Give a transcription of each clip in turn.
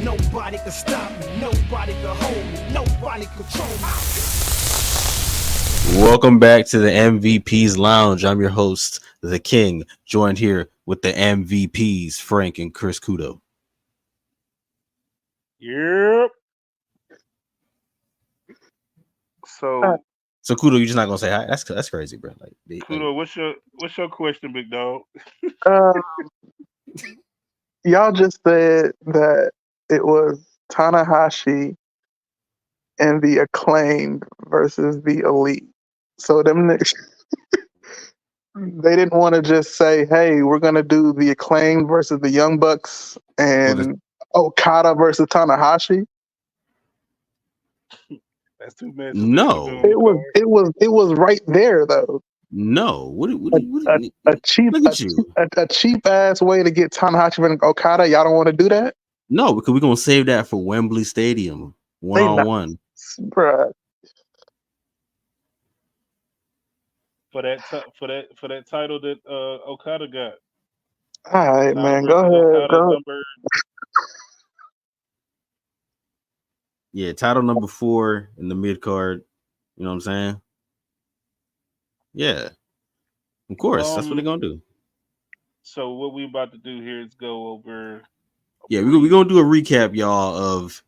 Nobody can stop me, nobody can hold me, nobody control me. Welcome back to the MVP's Lounge. I'm your host, The King, joined here with the MVPs, Frank and Kris Kudo. Yep. So, So Kudo, you're just not gonna say hi? That's crazy, bro. Kudo, what's your question, big dog? Uh, y'all just said that it was Tanahashi and the Acclaimed versus the Elite. So they didn't want to just say, "Hey, we're gonna do the Acclaimed versus the Young Bucks Well, and Okada versus Tanahashi." That's two matches they could have been on the no, It was card. it was it was right there though. no. A, a cheap Look at you. a cheap ass way to get Tanahashi and Okada. Y'all don't want to do that. No, because we're gonna save that for Wembley Stadium, one They on not, one. bruh. For that title that Okada got. All right, Okada man. Go versus ahead. Okada Go. number. Yeah, title number 4 in the mid card. You know what I'm saying? Yeah, of course. That's what they're gonna do. So what we about to do here is go over. Yeah, we're gonna do a recap, y'all, of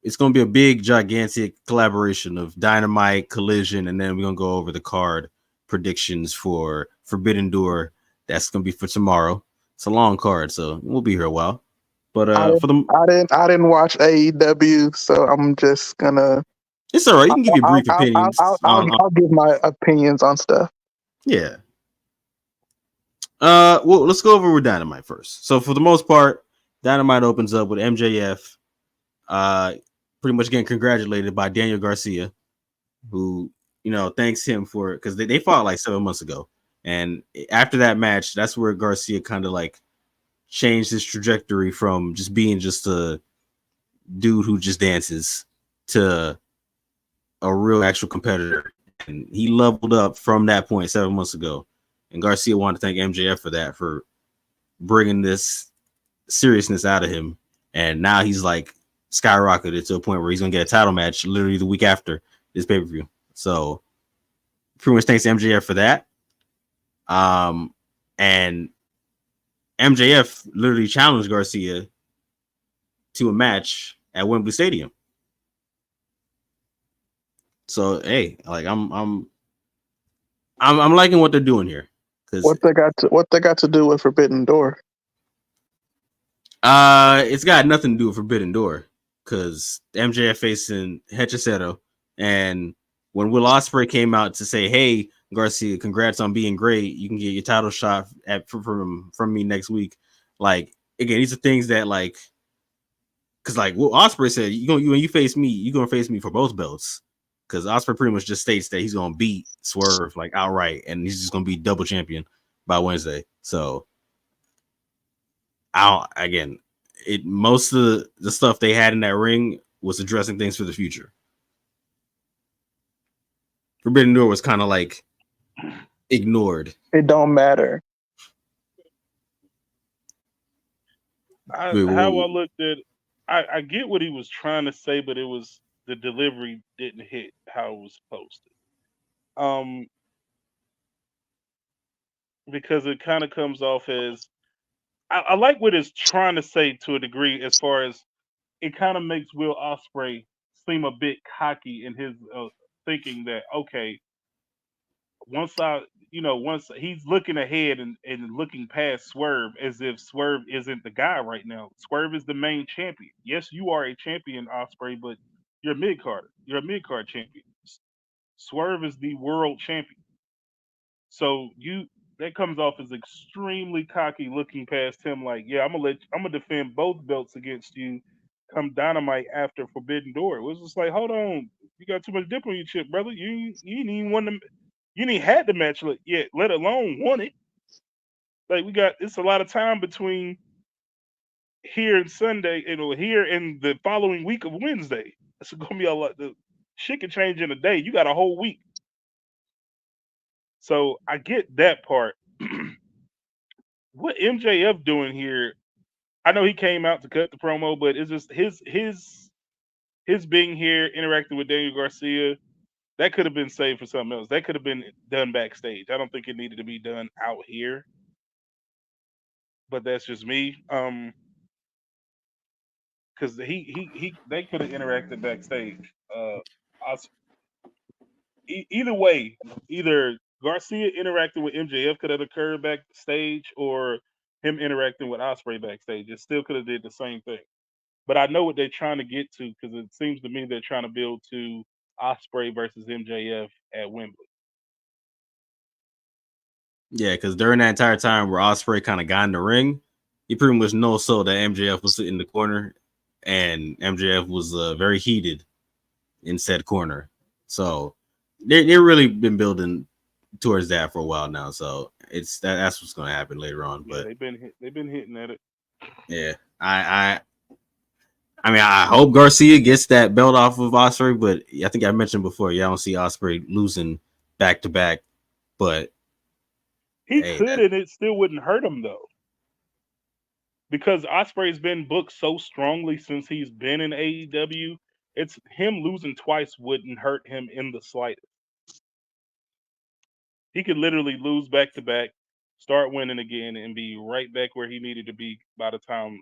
it's gonna be a big, gigantic collaboration of Dynamite, Collision, and then we're gonna go over the card predictions for Forbidden Door. That's gonna be for tomorrow. It's a long card, so we'll be here a while. But for the I didn't watch AEW, so I'm just gonna. it's all right. You can give your brief opinions on I'll give my opinions on stuff. yeah. Well, let's go over with Dynamite first. So for the most part, Dynamite opens up with MJF, pretty much getting congratulated by Daniel Garcia, who thanks him for because they fought like 7 months ago, and after that match, that's where Garcia kind of like changed his trajectory from just being just a dude who just dances to a real actual competitor, and he leveled up from that point 7 months ago. And Garcia wanted to thank MJF for that, for bringing this seriousness out of him, and now he's like skyrocketed to a point where he's gonna get a title match literally the week after this pay-per-view. So pretty much thanks to MJF for that. And MJF literally challenged Garcia to a match at Wembley Stadium. So hey, like I'm liking what they're doing here, because What they got to do with Forbidden Door? it's got nothing to do with Forbidden Door, because MJF facing Hechicero, and when Will Ospreay came out to say, "Hey Garcia, congrats on being great. You can get your title shot from me next week." Like again, these are things that like, because like Will Ospreay said, when you face me, you're gonna face me for both belts. Because Ospreay pretty much just states that he's gonna beat Swerve like outright, and he's just gonna be double champion by Wednesday. So again, most of the stuff they had in that ring was addressing things for the future. Forbidden Door was kind of like ignored. It don't matter. Wait, How I looked at, I get what he was trying to say, but the delivery didn't hit how it was supposed to. Because it kind of comes off as I like what it's trying to say to a degree, as far as it kind of makes Will Ospreay seem a bit cocky in his thinking that, okay, once he's looking ahead and looking past Swerve, as if Swerve isn't the guy right now. Swerve is the main champion. Yes, you are a champion, Ospreay, but you're a mid card. You're a mid card champion. Swerve is the world champion. So that comes off as extremely cocky, looking past him like, yeah, I'm gonna defend both belts against you come Dynamite after Forbidden Door. It was just like, hold on, you got too much dip on your chip, brother. You didn't even want to, you didn't had the match yet, let alone won it. Like it's a lot of time between here and Sunday, here and the following week of Wednesday. It's gonna be a lot. The shit can change in a day. You got a whole week. So I get that part. What MJF doing here? I know he came out to cut the promo, but it's just his being here, interacting with Daniel Garcia, that could have been saved for something else. That could have been done backstage. I don't think it needed to be done out here. But that's just me. Because they could have interacted backstage. Either way, either Garcia interacting with MJF could have occurred backstage, or him interacting with Osprey backstage. It still could have did the same thing. But I know what they're trying to get to, because it seems to me they're trying to build to Osprey versus MJF at Wembley. Yeah, because during that entire time where Osprey kind of got in the ring, he pretty much knows so that MJF was sitting in the corner, and MJF was very heated in said corner. So they really been building towards that for a while now. So that's what's going to happen later on. But yeah, they've been hitting at it. Yeah, I mean, I hope Garcia gets that belt off of Osprey, but I think I mentioned before, I don't see Osprey losing back to back. But he could, and it still wouldn't hurt him though, because Osprey's been booked so strongly since he's been in AEW. It's him losing twice wouldn't hurt him in the slightest. He could literally lose back to back, start winning again, and be right back where he needed to be by the time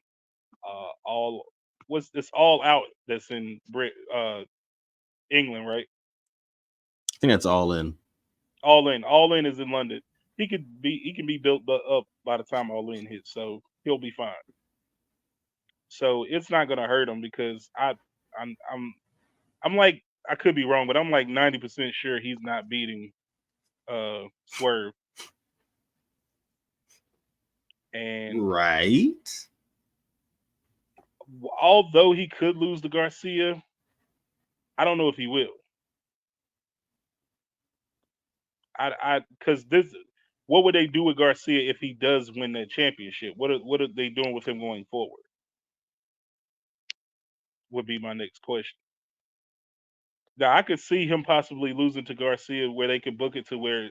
all out that's in England, right? I think that's All In. All in is in London. He can be built up by the time All In hits, so he'll be fine. So it's not gonna hurt him, because I'm like, I could be wrong, but I'm like 90% sure he's not beating Swerve. And right, although he could lose to Garcia, I don't know if he will. Because what would they do with Garcia if he does win that championship? What are they doing with him going forward? Would be my next question. Now I could see him possibly losing to Garcia, where they could book it to where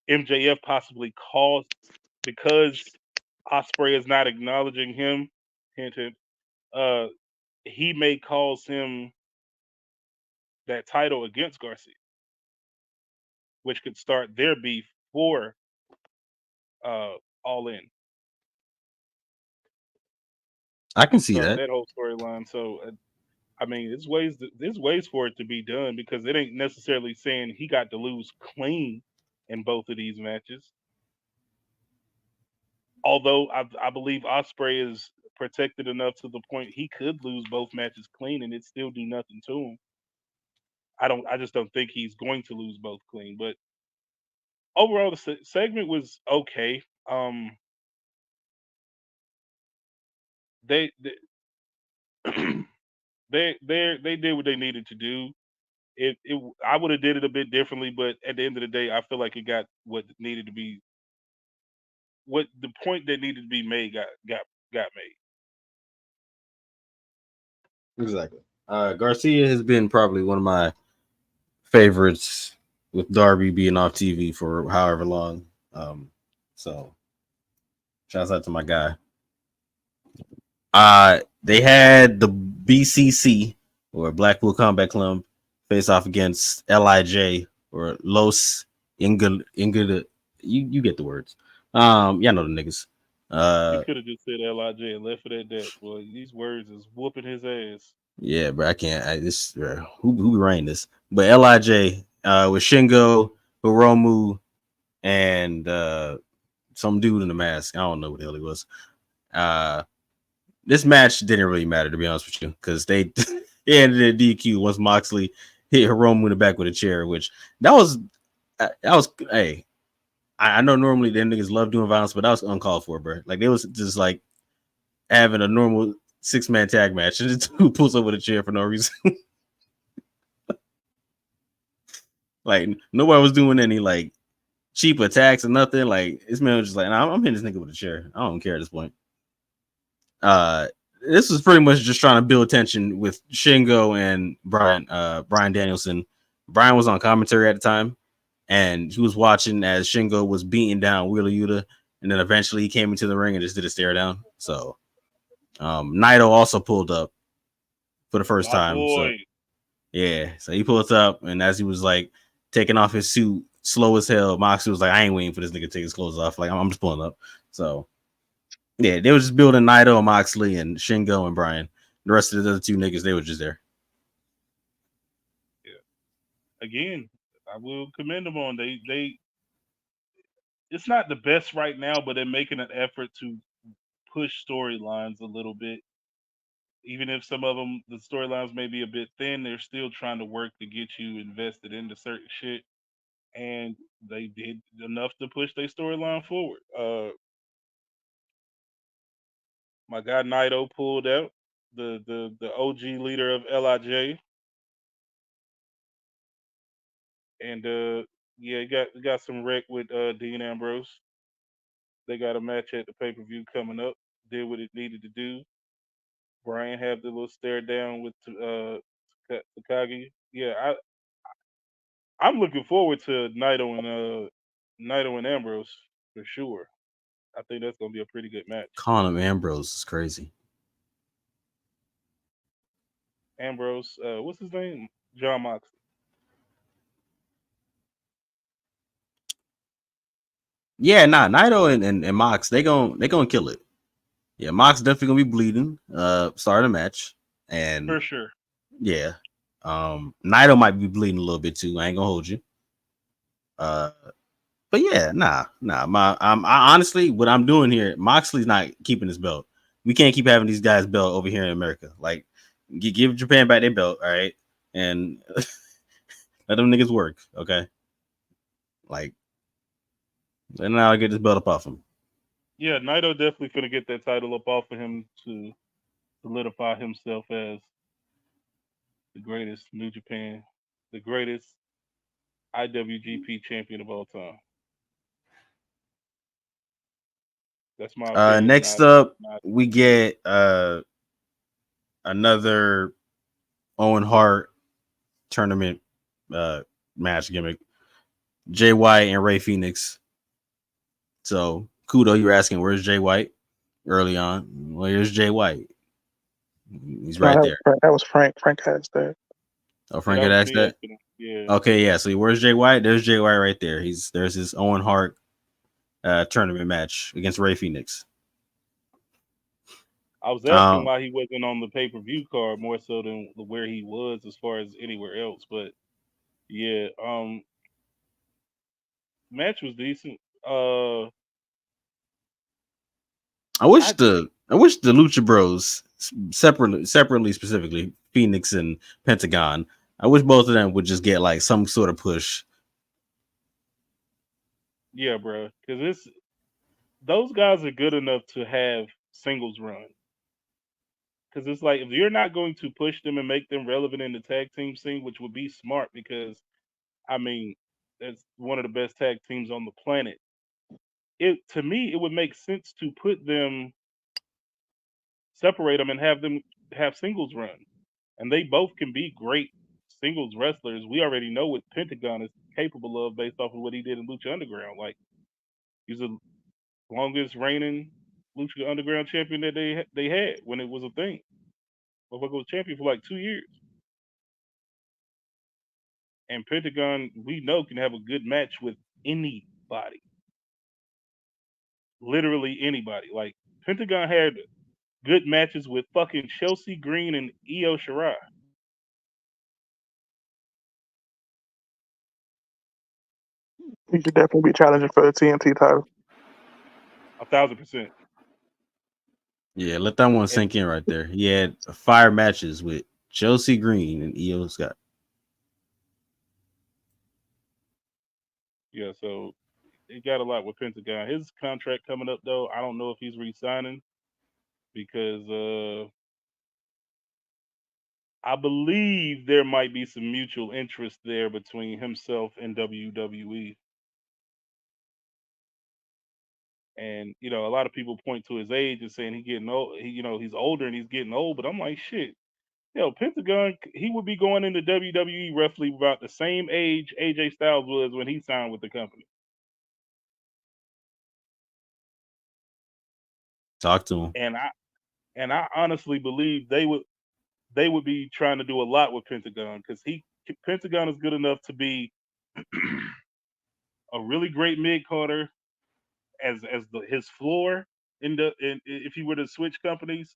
MJF possibly calls, because Osprey is not acknowledging him. Hint, hint. He may cause him that title against Garcia, which could start their beef for All In. I can see Start that. that whole storyline. So I mean, there's ways for it to be done, because it ain't necessarily saying he got to lose clean in both of these matches. Although I believe Osprey is protected enough to the point he could lose both matches clean and it still do nothing to him. I just don't think he's going to lose both clean. But overall, the segment was okay. They they did what they needed to do. I would have did it a bit differently, but at the end of the day, I feel like it got what needed to be, what the point that needed to be made got made. Exactly. Garcia has been probably one of my favorites, with Darby being off TV for however long. So shouts out to my guy. They had the BCC, or Blackpool Combat Club, face off against LIJ, or Los Ingrid. You get the words. Yeah, I know the niggas. He could have just said Lij and left it at that. Boy, these words is whooping his ass. Yeah, but I can't. Who ran this? But Lij with Shingo, Hiromu, and some dude in the mask. I don't know what the hell he was. This match didn't really matter, to be honest with you, because they ended at DQ once Moxley hit Hiromu in the back with a chair, which that was hey, I know normally them niggas love doing violence, but that was uncalled for, bro. Like, they was just like having a normal 6-man tag match, and the dude pulls over the chair for no reason. Like, nobody was doing any like cheap attacks or nothing. Like, this man was just like, nah, I'm hitting this nigga with a chair. I don't care at this point. This was pretty much just trying to build tension with Shingo and Brian Danielson. Brian was on commentary at the time, and he was watching as Shingo was beating down Wheeler Yuta, and then eventually he came into the ring and just did a stare down. So Naito also pulled up for the first My time. So boy. yeah, so he pulled up, and as he was like taking off his suit, slow as hell, Moxley was like, "I ain't waiting for this nigga to take his clothes off. Like I'm just pulling up." So yeah, they were just building Naito and Moxley and Shingo and Brian. The rest of the other two niggas, they were just there. Yeah. Again, I will commend them on they. It's not the best right now, but they're making an effort to push storylines a little bit. Even if some of them, the storylines may be a bit thin, they're still trying to work to get you invested into certain shit. And they did enough to push their storyline forward. My guy Naito pulled out the OG leader of Lij, and yeah, he got some wreck with Dean Ambrose. They got a match at the pay per view coming up. Did what it needed to do. Brian had the little stare down with Takagi. Yeah, I'm looking forward to Naito and Ambrose for sure. I think that's gonna be a pretty good match. Calling him Ambrose is crazy. Ambrose, what's his name? John Moxley. Yeah, nah, Naito and Mox, they gonna kill it. Yeah, Mox definitely gonna be bleeding. Start a match, and For sure. yeah, Naito might be bleeding a little bit too. I ain't gonna hold you. Uh, but yeah, nah. I honestly, what I'm doing here, Moxley's not keeping his belt. We can't keep having these guys' belt over here in America. Like, give Japan back their belt, all right, and let them niggas work, okay? Like, then I'll get this belt up off him. Yeah, Naito definitely gonna get that title up off of him to solidify himself as the greatest New Japan, the greatest IWGP champion of all time. That's my opinion. Next up, we get another Owen Hart tournament match gimmick. Jay White and Ray Phoenix. So Kudo, you were asking where's Jay White early on. Well, here's Jay White. He's No, right there. that was Frank. Frank has that. Oh, Yeah, Frank that had was asked me that. asking him. Yeah, Okay, yeah. So where's Jay White? There's Jay White right there. There's his Owen Hart tournament match against Ray Phoenix. I was asking why he wasn't on the pay per view card more so than where he was as far as anywhere else. But yeah, match was decent. I I wish the Lucha Bros separately specifically Phoenix and Pentagon. I wish both of them would just get like some sort of push. Yeah, bro, because it's those guys are good enough to have singles run. Because it's like if you're not going to push them and make them relevant in the tag team scene, which would be smart, because I mean that's one of the best tag teams on the planet. It to me it would make sense to put them separate them and have them have singles run, and they both can be great singles wrestlers. We already know what Pentagon is capable of based off of what he did in Lucha Underground. Like he's the longest reigning Lucha Underground champion that they had when it was a thing. Motherfucker was champion for like 2 years. And Pentagon, we know, can have a good match with anybody. Literally anybody. Like Pentagon had good matches with fucking Chelsea Green and Io Shirai. He should definitely be challenging for the TNT title. 1,000%. Yeah, let that one And sink in right there. He had fire matches with Chelsea Green and Io Scott. yeah, so he got a lot with Pentagon. His contract coming up though, I don't know if he's re-signing because I believe there might be some mutual interest there between himself and WWE. And a lot of people point to his age and saying he getting old. He's older and he's getting old. But I'm like, shit. Pentagon, he would be going into WWE roughly about the same age AJ Styles was when he signed with the company. Talk to him. And And I honestly believe they would be trying to do a lot with Pentagon because Pentagon is good enough to be a really great mid carder as his floor if he were to switch companies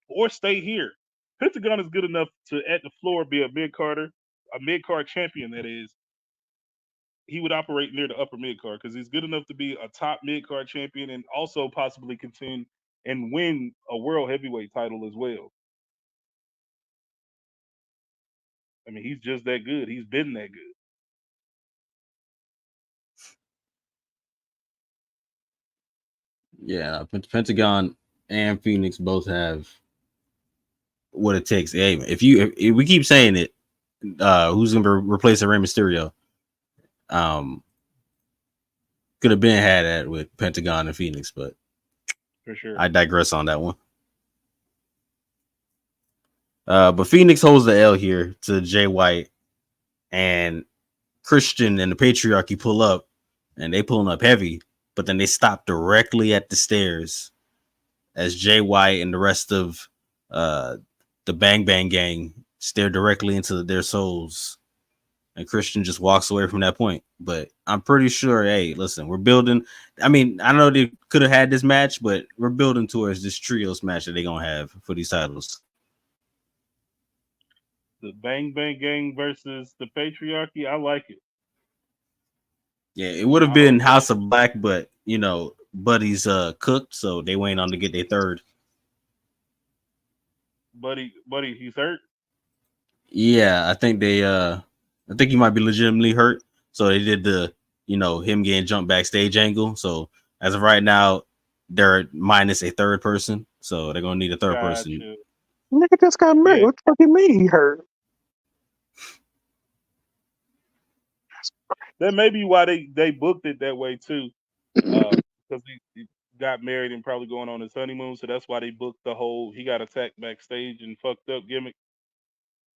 or stay here. Pentagon is good enough to at the floor be a mid card champion. That is, he would operate near the upper mid card because he's good enough to be a top mid card champion and also possibly contend and win a world heavyweight title as well. I mean, he's just that good. He's been that good. Yeah, Pentagon and Phoenix both have what it takes. Hey, if we keep saying it, who's going to replace Rey Mysterio? Could have been had that with Pentagon and Phoenix, but For sure. I digress on that one. But Phoenix holds the L here to Jay White, and Christian and the Patriarchy pull up, and they pulling up heavy, but then they stop directly at the stairs as Jay White and the rest of the Bang Bang Gang stare directly into their souls. And Christian just walks away from that point. But I'm pretty sure, hey, listen, we're building. I mean, I know they could have had this match, but we're building towards this trios match that they're going to have for these titles. The Bang Bang Gang versus the Patriarchy, I like it. Yeah, it would have been House of Black, but, Buddy's cooked, so they waiting on to get their third. Buddy, he's hurt? Yeah, I think he might be legitimately hurt. So they did the, him getting jumped backstage angle. So as of right now, they're minus a third person. So they're gonna need a third person. Nigga just got married. Yeah. What the fuck you mean he hurt? That may be why they booked it that way too. Because he got married and probably going on his honeymoon. So that's why they booked the whole he got attacked backstage and fucked up gimmick.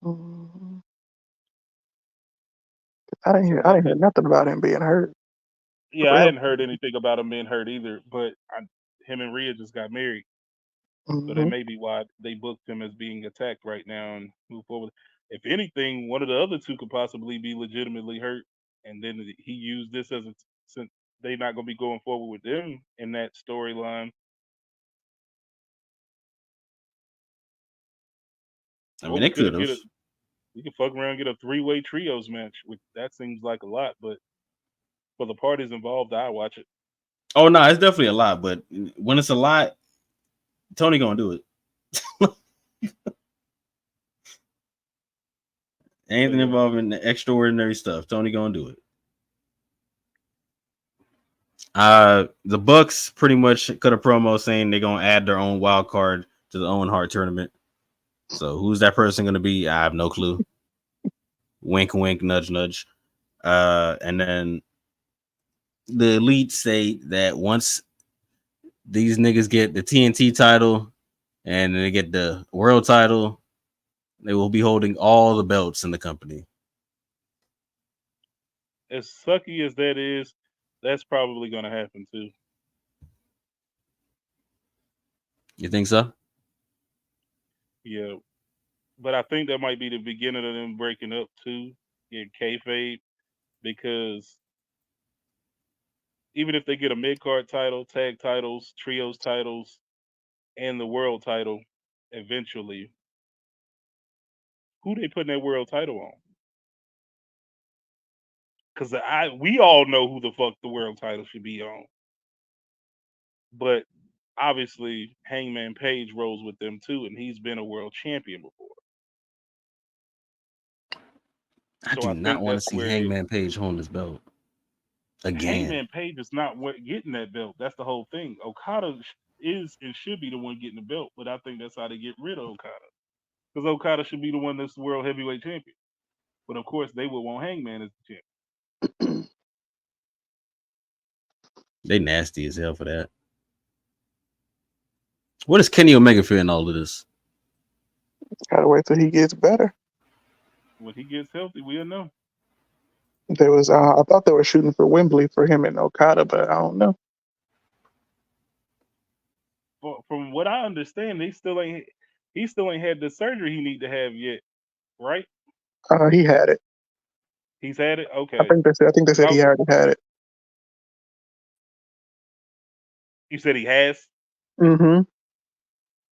Mm-hmm. I didn't hear nothing about him being hurt. Yeah, I hadn't heard anything about him being hurt either. But him and Rhea just got married. Mm-hmm. So that may be why they booked him as being attacked right now and move forward. If anything, one of the other two could possibly be legitimately hurt, and then he used this since they're not going to be going forward with them in that storyline. I mean, they could have. We could fuck around and get a 3-way trios match, which that seems like a lot, but for the parties involved, I watch it. Oh no, it's definitely a lot, but when it's a lot, Tony gonna do it. Anything involving the extraordinary stuff, Tony gonna do it. The Bucks pretty much cut a promo saying they're gonna add their own wild card to the Owen Hart tournament. So who's that person gonna be? I have no clue. Wink, wink, nudge, nudge. And then the Elite say that once these niggas get the TNT title and they get the world title, they will be holding all the belts in the company. As sucky as that is, that's probably going to happen too. You think so? Yeah. But I think that might be the beginning of them breaking up too, in kayfabe, because even if they get a mid-card title, tag titles, trios titles, and the world title eventually, who they putting that world title on? Because we all know who the fuck the world title should be on. But obviously, Hangman Page rolls with them too, and he's been a world champion before. I do not want to see Hangman Page hold his belt again. Hangman Page is not getting that belt. That's the whole thing. Okada is and should be the one getting the belt, but I think that's how they get rid of Okada. Because Okada should be the one that's the world heavyweight champion. But of course, they would want Hangman as the champion. They nasty as hell for that. What does Kenny Omega feel in all of this? Gotta wait till he gets better. When he gets healthy, we'll know. There was, I thought they were shooting for Wembley for him and Okada, but I don't know. from what I understand, he still ain't had the surgery he need to have yet, right? He had it. He's had it. I Okay. think they said. I think they 'Cause said he already had it. You said he has. Mm-hmm.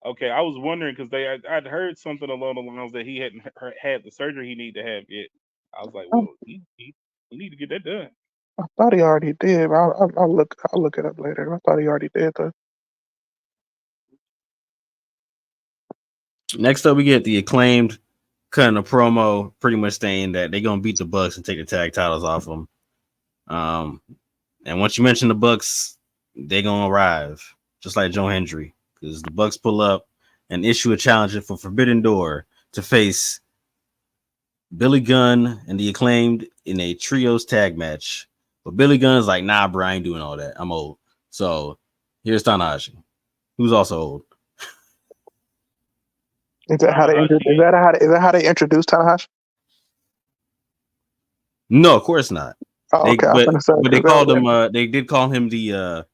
Okay, I was wondering because I'd heard something along the lines that he hadn't had the surgery he need to have yet. I was like, well, he need to get that done. I thought he already did. But I'll look it up later. I thought he already did though. Next up, we get the Acclaimed cutting a promo, pretty much saying that they're gonna beat the Bucks and take the tag titles off them. And once you mention the Bucks, they're gonna arrive, just like Joe Hendry, because the Bucks pull up and issue a challenge for Forbidden Door to face Billy Gunn and the Acclaimed in a trios tag match. But Billy Gunn's like, nah, bro, I ain't doing all that. I'm old. So here's Tanahashi, who's also old. Is that how they introduced Tanahashi? No, of course not. Oh, okay. I was gonna say, But they called him. They did call him the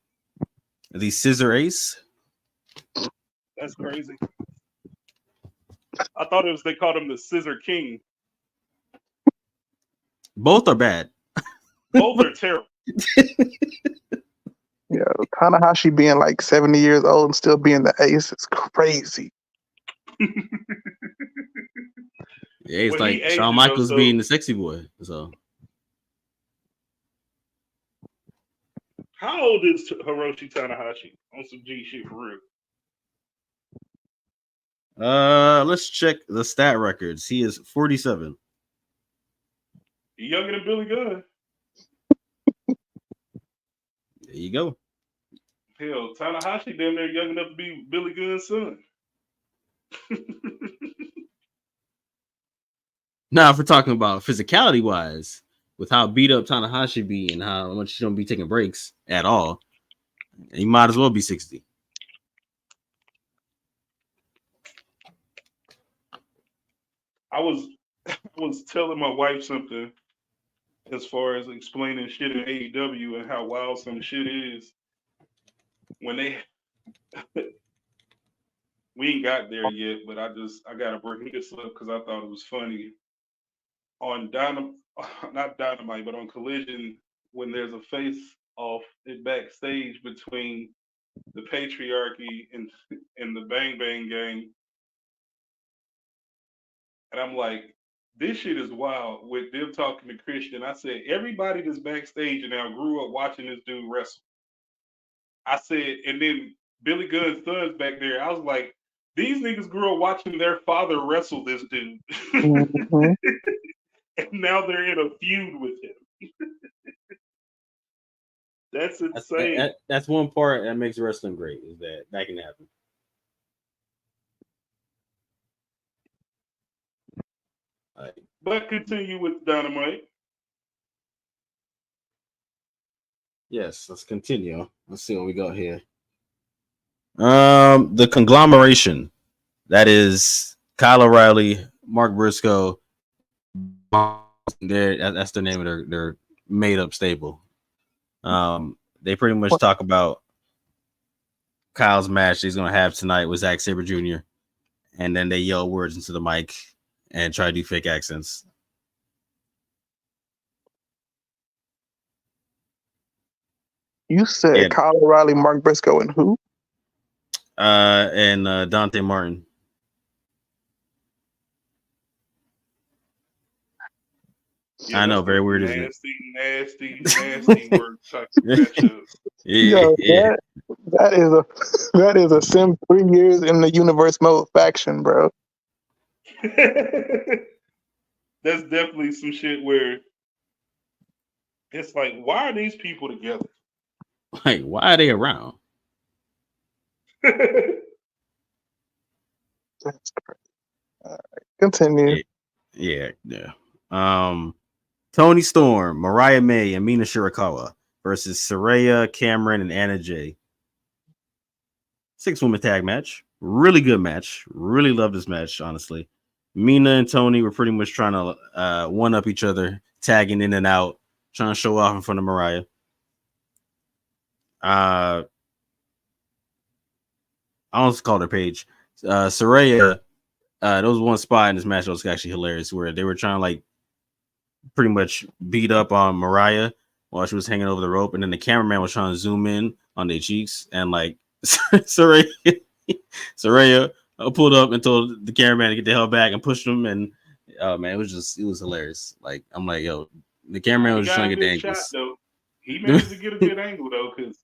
Scissor Ace. That's crazy. I thought they called him the Scissor King. Both are bad. Both are terrible. Yeah, Tanahashi being like 70 years old and still being the ace is crazy. Yeah, it's When like he Shawn ages, Michaels though, being the sexy boy. So how old is Hiroshi Tanahashi on some G shit for real? let's check the stat records. He is 47. He younger than Billy Gunn. There you go. Hell, Tanahashi damn near young enough to be Billy Gunn's son. Now, if we're talking about physicality wise, with how beat up Tanahashi be and how much he don't be taking breaks at all, he might as well be 60. I was telling my wife something as far as explaining shit in AEW and how wild some shit is. When we ain't got there yet, but I gotta bring this up because I thought it was funny. On not Dynamite, but on Collision, when there's a face off it backstage between the patriarchy and the Bang Bang Gang, and I'm like, this shit is wild. With them talking to Christian, I said everybody that's backstage now grew up watching this dude wrestle. I said, and then Billy Gunn's son's back there. I was like, these niggas grew up watching their father wrestle this dude. Mm-hmm. And now they're in a feud with him. That's insane. That's one part that makes wrestling great, is that can happen. Right. But continue with Dynamite. Yes, let's continue. Let's see what we got here. The conglomeration, that is Kyle O'Reilly, Mark Briscoe. That's the name of their made up stable. They pretty much talk about Kyle's match he's gonna have tonight with Zack Sabre Jr. And then they yell words into the mic and try to do fake accents. You said Kyle O'Reilly, Mark Briscoe, and who? And Dante Martin. Yeah, I know, very weird, isn't it? Nasty word type of matchups. Yo, that is a sim 3 years in the universe mode faction, bro. That's definitely some shit where it's like, why are these people together? Like, why are they around? That's crazy. All right, continue. Yeah. Tony Storm, Mariah May, and Mina Shirakawa versus Saraya, Cameron, and Anna Jay. 6-woman tag match. Really good match. Really love this match, honestly. Mina and Tony were pretty much trying to one up each other, tagging in and out, trying to show off in front of Mariah. I almost called her Paige. Saraya. There was one spot in this match that was actually hilarious where they were trying to like pretty much beat up on Mariah while she was hanging over the rope, and then the cameraman was trying to zoom in on their cheeks, and like Saraya pulled up and told the cameraman to get the hell back and pushed him, and man, it was hilarious. Like I'm like, yo, the cameraman He was got trying a to get the good shot angles. though. He managed to get a good angle though, because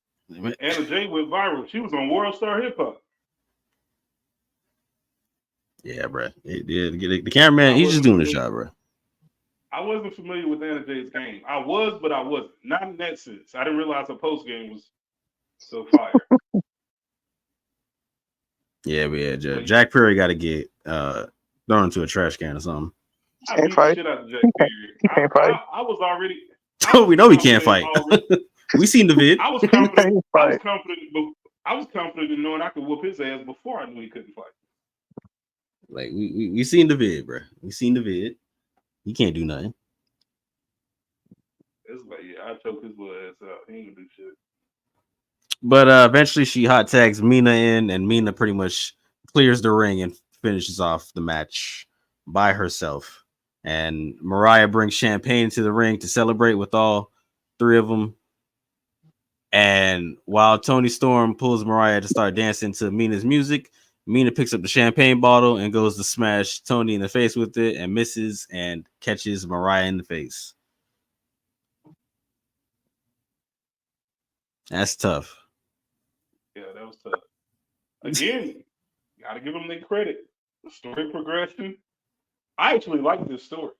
Anna Jay went viral. She was on World Star Hip Hop. Yeah, bro. The cameraman, he's just doing his job, bro. I wasn't familiar with Anna Jay's game. I was, but I wasn't. Not in that sense. I didn't realize her post game was so fire. Yeah, but yeah, Jack Perry got to get thrown into a trash can or something. I beat the shit out of Jack Perry. He can't fight. I was already. We know he can't fight. We seen the vid. I was confident. I was confident in knowing I could whoop his ass before I knew he couldn't fight. Like we seen the vid, bro. We seen the vid. He can't do nothing. It's like, yeah, I choke his little ass out. He ain't gonna do shit. But eventually she hot tags Mina in, and Mina pretty much clears the ring and finishes off the match by herself. And Mariah brings champagne to the ring to celebrate with all three of them. And while Toni Storm pulls Mariah to start dancing to Mina's music, Mina picks up the champagne bottle and goes to smash Toni in the face with it and misses and catches Mariah in the face. That's tough. Yeah, that was tough. Again, gotta give them their credit. The story progression. I actually like this story.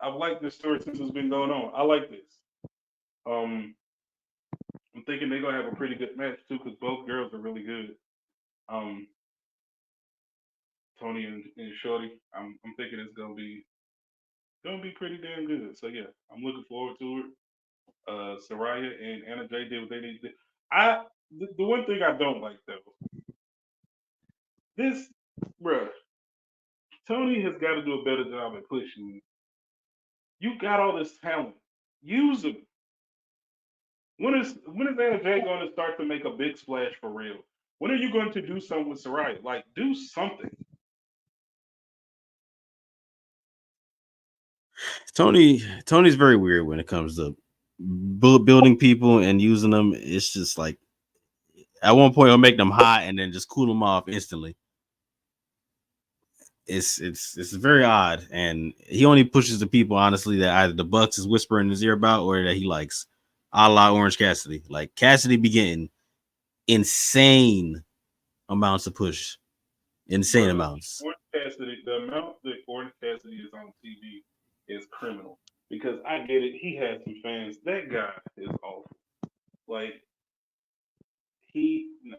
I've liked this story since it's been going on. I like this. I'm thinking they're gonna have a pretty good match too, because both girls are really good. Toni and Shorty. I'm thinking it's gonna be pretty damn good. So yeah, I'm looking forward to it. Saraya and Anna Jay did what they need to do. The one thing I don't like though, this bruh, Toni has got to do a better job at pushing you. You got all this talent. Use them. When is Anna Jay going to start to make a big splash for real? When are you going to do something with Saraya? Like, do something. Tony's very weird when it comes to building people and using them. It's just like at one point he'll make them hot and then just cool them off instantly. It's very odd, and he only pushes the people honestly that either the Bucks is whispering in his ear about or that he likes, a la Orange Cassidy. Like Cassidy be getting insane amounts of push, insane amounts. Orange Cassidy, the amount that Orange Cassidy is on TV is criminal. Because I get it, he has some fans. That guy is awful. Like no.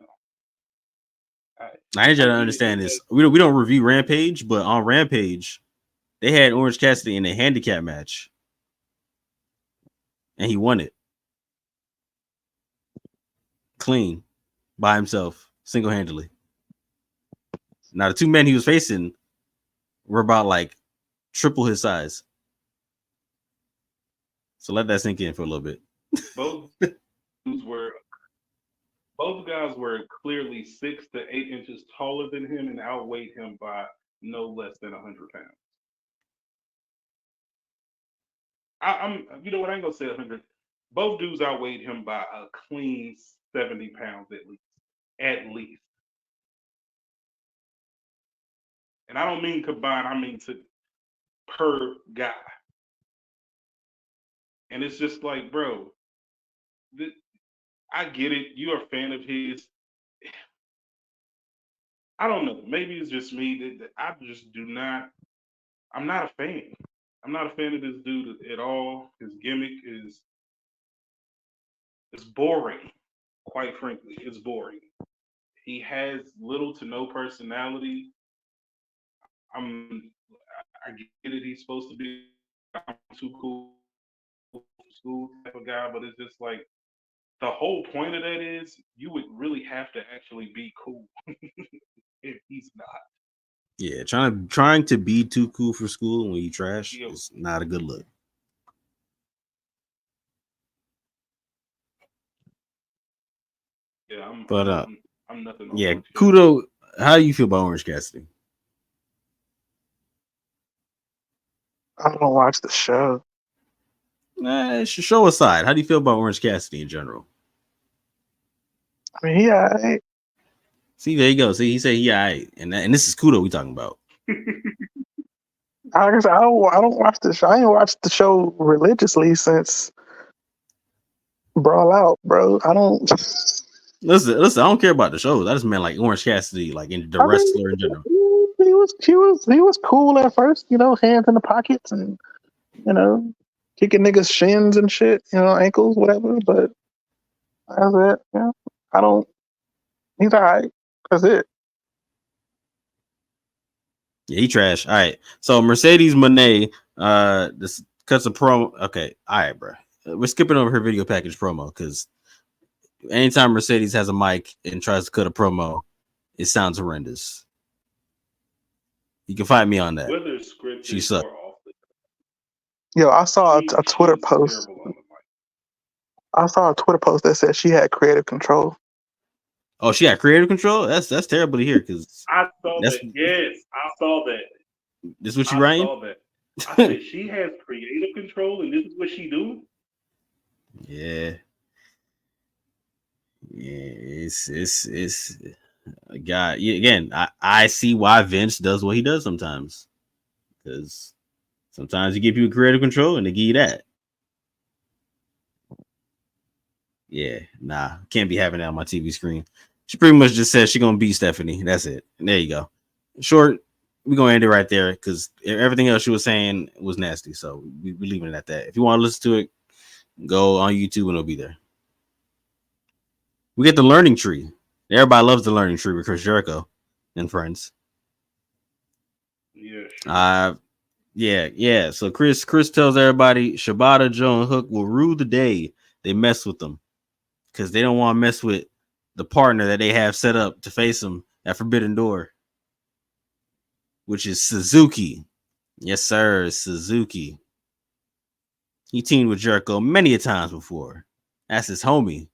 I need you to understand this. We don't review Rampage, but on Rampage, they had Orange Cassidy in a handicap match, and he won it clean by himself, single handedly. Now the two men he was facing were about like triple his size. So let that sink in for a little bit. Both guys were clearly 6 to 8 inches taller than him and outweighed him by no less than 100 pounds. I'm you know what, I ain't gonna say 100. Both dudes outweighed him by a clean 70 pounds at least. At least. And I don't mean combined, I mean to per guy. And it's just like, bro, I get it. You're a fan of his. I don't know. Maybe it's just me that I just do not. I'm not a fan. I'm not a fan of this dude at all. His gimmick is boring. Quite frankly, it's boring. He has little to no personality. I get it. He's supposed to be I'm too cool for school type of guy, but it's just like the whole point of that is you would really have to actually be cool if he's not. Yeah, trying to be too cool for school when you trash is not a good look. Yeah, I'm nothing. Yeah, how do you feel about Orange Cassidy? I don't watch the show. Show aside, how do you feel about Orange Cassidy in general? I mean, yeah, See, there you go. See, he said he alright, and this is Kudo we talking about. I don't watch the show. I ain't watched the show religiously since Brawl Out, bro. I don't. Listen. I don't care about the shows. I just meant like Orange Cassidy, like in the wrestler in general. He was cool at first, hands in the pockets and kicking niggas shins and shit, ankles, whatever. But that's it. Yeah, I don't. He's alright. That's it. Yeah, he trash. All right. So Mercedes Monet, this cuts a promo. Okay, all right, bro. We're skipping over her video package promo because anytime Mercedes has a mic and tries to cut a promo, it sounds horrendous. You can find me on that. Whether scripted She sucked. or off the Yo, I saw a Twitter post. I saw a Twitter post that said she had creative control. Oh, she had creative control? That's terrible to hear because I saw that. Yes, I saw that. This is what you writing? I saw that. I said she has creative control and this is what she doing? Yeah. Yeah, it's God. Yeah, again, I see why Vince does what he does sometimes. Because sometimes he give you creative control and they give you that. Yeah, nah, can't be having that on my TV screen. She pretty much just said she's gonna beat Stephanie. That's it. And there you go. Short, we're gonna end it right there because everything else she was saying was nasty. So we're leaving it at that. If you want to listen to it, go on YouTube and it'll be there. We get the learning tree. Everybody loves the learning tree with Chris Jericho and friends. Yeah, sure. Yeah. So Chris tells everybody Shibata, Joe, and Hook will rue the day they mess with them because they don't want to mess with the partner that they have set up to face them at Forbidden Door, which is Suzuki. Yes, sir, Suzuki. He teamed with Jericho many a times before. That's his homie.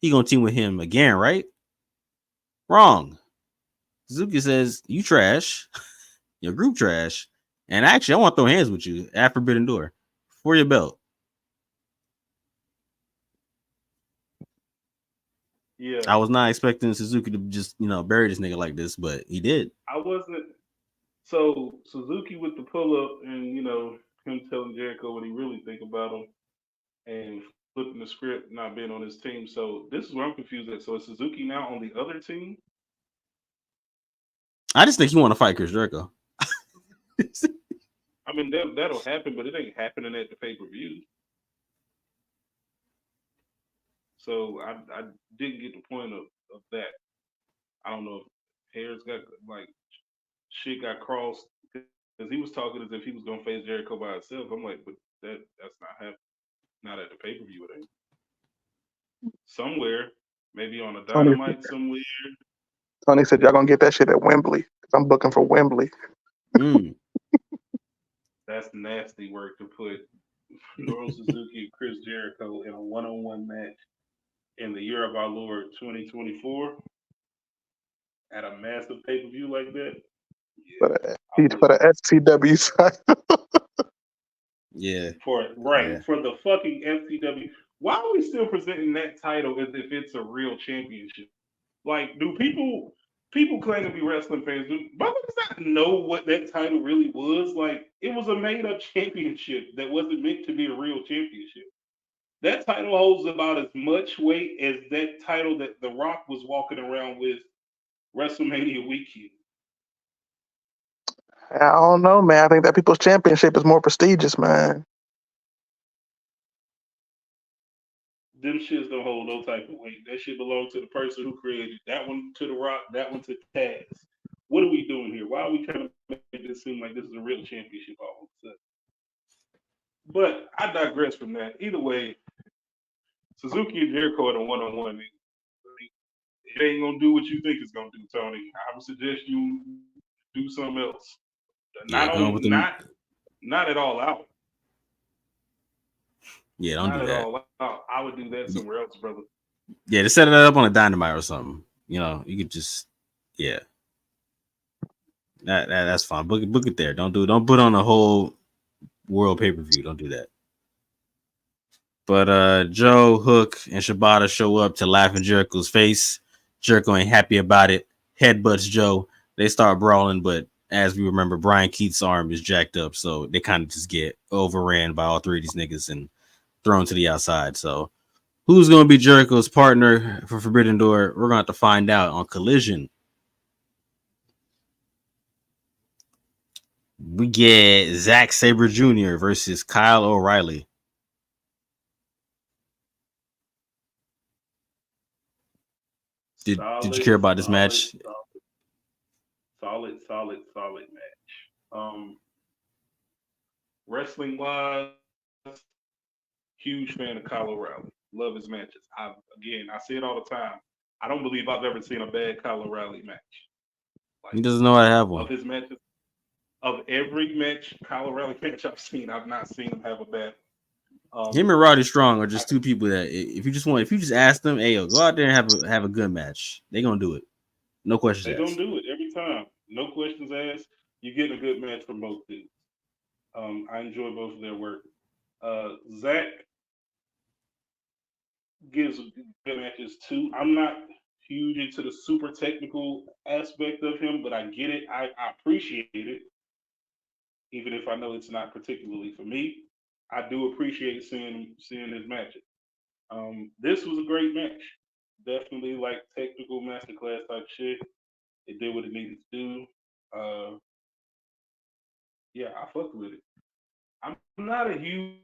He gonna team with him again, right? Wrong. Suzuki says, you trash. Your group trash. And actually, I want to throw hands with you at Forbidden Door for your belt. Yeah. I was not expecting Suzuki to just, bury this nigga like this, but he did. I wasn't. So Suzuki with the pull up and, him telling Jericho what he really think about him and flipping the script, not being on his team. So this is where I'm confused at. So is Suzuki now on the other team? I just think he want to fight Chris Jericho. I mean, that'll happen, but it ain't happening at the pay-per-view. So I didn't get the point of that. I don't know if hairs got shit got crossed because he was talking as if he was gonna face Jericho by himself. I'm like, but that's not happening. Not at the pay-per-view, it ain't. Somewhere, maybe on a Dynamite somewhere. Tony said y'all gonna get that shit at Wembley because I'm booking for Wembley. That's nasty work to put Minoru Suzuki and Chris Jericho in a one-on-one match in the year of our Lord 2024 at a massive pay-per-view like that. Yeah, for the FCW side. Yeah. For the fucking FCW. Why are we still presenting that title as if it's a real championship? Like, do people claim to be wrestling fans? Do motherfuckers not know what that title really was? Like, it was a made-up championship that wasn't meant to be a real championship. That title holds about as much weight as that title that The Rock was walking around with WrestleMania weekend. I don't know, man. I think that People's Championship is more prestigious, man. Them shits don't hold no type of weight. That shit belongs to the person who created that one to The Rock, that one to Taz. What are we doing here? Why are we trying to make this seem like this is a real championship all of a sudden? But I digress from that. Either way, Suzuki and Jericho at a one-on-one. It ain't gonna do what you think it's gonna do, Tony. I would suggest you do something else. Not at all out. Yeah, don't not do that. All out. I would do that somewhere else, brother. Yeah, to set it up on a Dynamite or something. You could just, yeah. That's fine. Book it there. Don't put on a whole world pay-per-view. Don't do that. But Joe, Hook, and Shibata show up to laugh in Jericho's face. Jericho ain't happy about it. Headbutts Joe. They start brawling, but as we remember, Brian Keith's arm is jacked up, so they kind of just get overran by all three of these niggas and thrown to the outside. So who's going to be Jericho's partner for Forbidden Door? We're going to have to find out on Collision. We get Zack Sabre Jr. versus Kyle O'Reilly. Did you care about this match? Solid match. Wrestling wise, huge fan of Kyle O'Reilly. Love his matches. I say it all the time. I don't believe I've ever seen a bad Kyle O'Reilly match. Like, he doesn't know I have one. Of his matches, of every match, Kyle O'Reilly match I've seen, I've not seen him have a bad. Him and Roddy Strong are just two people that if you just ask them, hey, yo, go out there and have a good match, they're gonna do it. No questions asked. They're gonna do it every time. No questions asked. You get a good match from both dudes. I enjoy both of their work. Zach gives good matches too. I'm not huge into the super technical aspect of him, but I get it. I appreciate it, even if I know it's not particularly for me. I do appreciate seeing his matches. This was a great match. Definitely like technical masterclass type shit. It did what it needed to do. Yeah, I fucked with it. I'm not a huge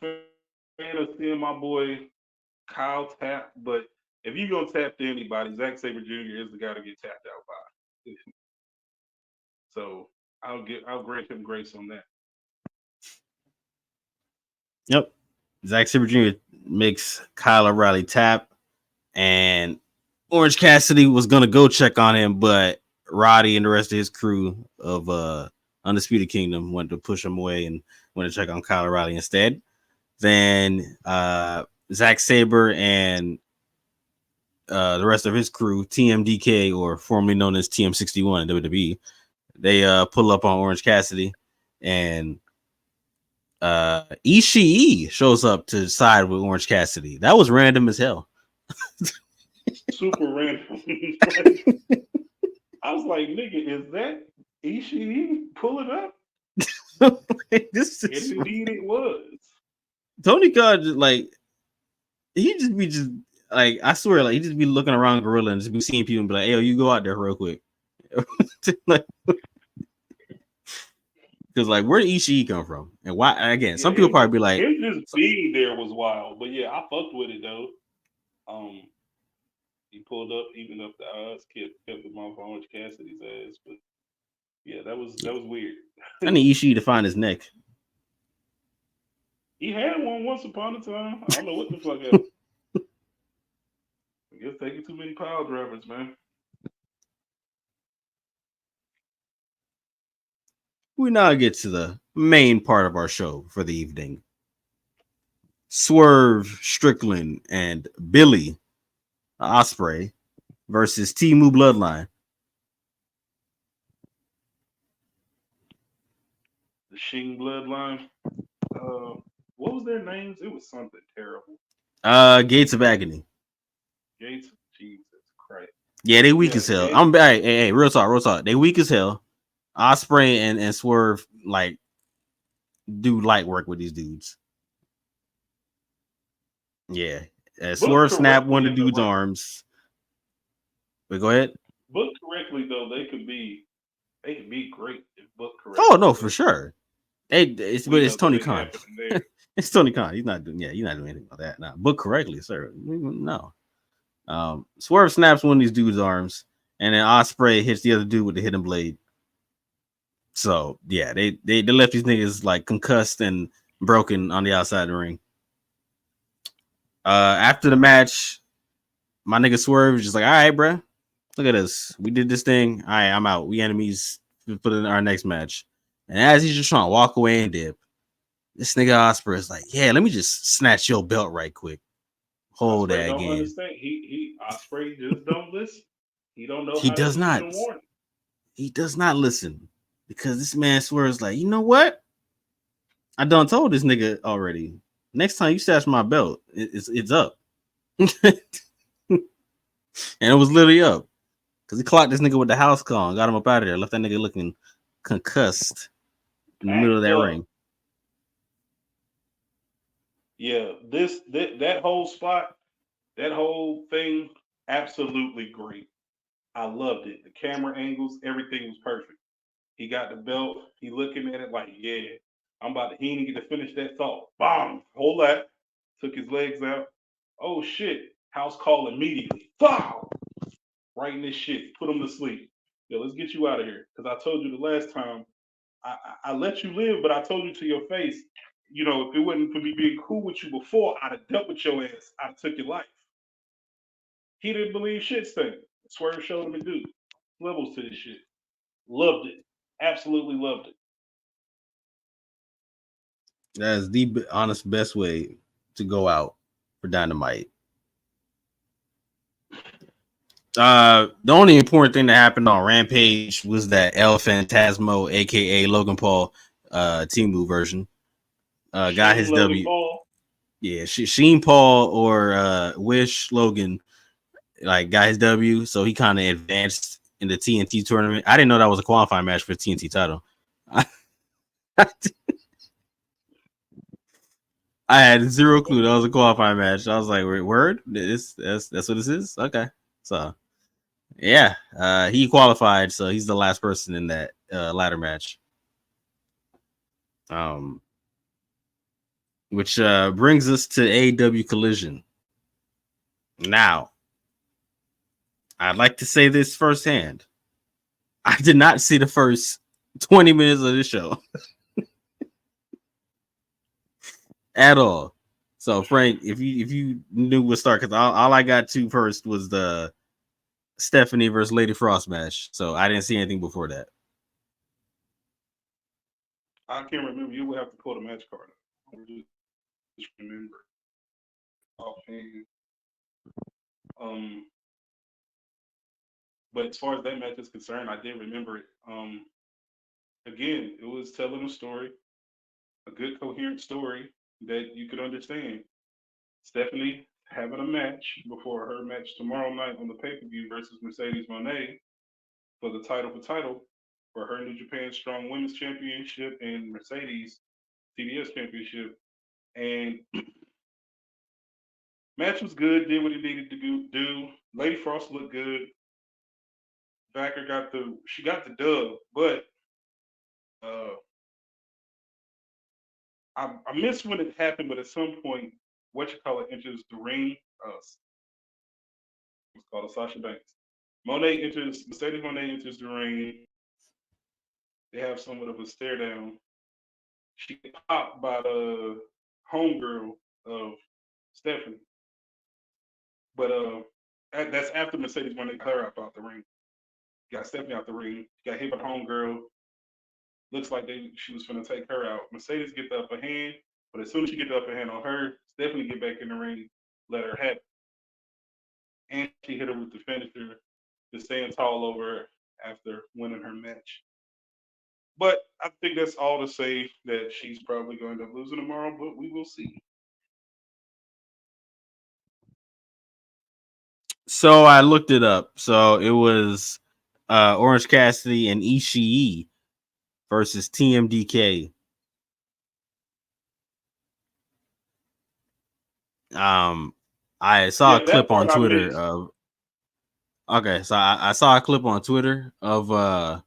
fan of seeing my boy Kyle tap, but if you're gonna tap to anybody, Zack Sabre Jr. is the guy to get tapped out by. So I'll grant him grace on that. Yep. Zack Sabre Jr. makes Kyle O'Reilly tap, and Orange Cassidy was gonna go check on him, but Roddy and the rest of his crew of Undisputed Kingdom went to push him away and went to check on Kyle O'Reilly instead. Then Zack Sabre and the rest of his crew, TMDK, or formerly known as TM61 in WWE, they pull up on Orange Cassidy, and Ishii shows up to side with Orange Cassidy. That was random as hell. Super random. I was like, nigga, is that Ishii pulling up? This is Indeed it was. Tony Khan just like he just be like, I swear, like he just be looking around Gorilla and just be seeing people and be like, hey, yo, you go out there real quick. Like, because like, where did Ishii come from? And why again, some people probably be like, him just being there was wild. But yeah, I fucked with it though. He pulled up, even up the odds, kept him off Orange Cassidy's ass. But yeah, that was weird. I need Ishii to find his neck. He had one once upon a time. I don't know what the fuck happened. I guess taking too many pile drivers, man. We now get to the main part of our show for the evening. Swerve Strickland and Billy Ospreay versus Temu Bloodline. The Shing Bloodline. What was their names? It was something terrible. Gates of Agony. Gates of Jesus Christ. Yeah, they weak as hell. Hey, real talk. They weak as hell. Ospreay and Swerve like do light work with these dudes. Yeah. Swerve snapped one of the dude's arms. But go ahead. Booked correctly though, they could be great if booked correctly. Oh no, for sure. It's Tony Khan. It's Tony Khan. He's not doing anything about that. Now, book correctly, sir. No. Swerve snaps one of these dudes' arms, and then Ospreay hits the other dude with the hidden blade. So yeah, they left these niggas like concussed and broken on the outside of the ring. After the match, my nigga Swerve is just like, all right, bro, look at us. We did this thing. All right, I'm out. We enemies. We put in our next match. And as he's just trying to walk away and dip, this nigga Ospreay is like, yeah, let me just snatch your belt right quick. Hold Ospreay that again. Understand. He Ospreay just don't listen. He don't know. He how does to not. warn. He does not listen because this man swears like, you know what? I done told this nigga already. Next time you snatch my belt, it's up. And it was literally up. Because he clocked this nigga with the house call and got him up out of there. Left that nigga looking concussed in the middle of that ring. Yeah, that whole spot, that whole thing, absolutely great. I loved it. The camera angles, everything was perfect. He got the belt. He looking at it like, yeah, he didn't get to finish that thought. Bam! Hold that. Took his legs out. Oh shit. House call immediately. Wow! Right in this shit. Put him to sleep. Yo, let's get you out of here. Because I told you the last time, I let you live, but I told you to your face, you know, if it wasn't for me being cool with you before, I'd have dealt with your ass. I'd have took your life. He didn't believe shit thing. Swerve showed him to do. Levels to this shit. Loved it. Absolutely loved it. That is the honest best way to go out for Dynamite. The only important thing that happened on Rampage was that El Phantasmo, aka Logan Paul, Timu version, got his Logan W. Paul. Yeah, Sheen Paul or Wish Logan like got his W, so he kind of advanced in the TNT tournament. I didn't know that was a qualifying match for the TNT title. I had zero clue that was a qualifying match. I was like, word? That's what this is? Okay. So yeah, he qualified, so he's the last person in that ladder match. Which brings us to AEW Collision. Now, I'd like to say this firsthand. I did not see the first 20 minutes of this show at all. So, Frank, if you knew what start, because all I got to first was the Stephanie versus Lady Frost match. So I didn't see anything before that. I can't remember. You would have to pull the match card. I just remember. Offhand. But as far as that match is concerned, I did remember it. Again, it was telling a story, a good coherent story that you could understand. Stephanie having a match before her match tomorrow night on the pay-per-view versus Mercedes Moné for the title for her New Japan Strong Women's Championship and Mercedes TBS Championship. And match was good, did what it needed to do. Lady Frost looked good. Backer got the dub, but I missed when it happened, but at some point, enters the ring. It's called a Sasha Banks. Mercedes Moné enters the ring. They have somewhat of a stare down. She gets popped by the homegirl of Stephanie. But that's after Mercedes Moné got her out the ring. Got Stephanie out the ring. Got hit by the homegirl. Looks like she was going to take her out. Mercedes get the upper hand, but as soon as she get the upper hand on her, Stephanie get back in the ring, let her have it. And she hit her with the finisher, just staying tall over her after winning her match. But I think that's all to say that she's probably going to lose tomorrow, but we will see. So I looked it up. So it was Orange Cassidy and Ishii versus TMDK. I saw a clip on Twitter of. Okay, so I saw a clip on Twitter of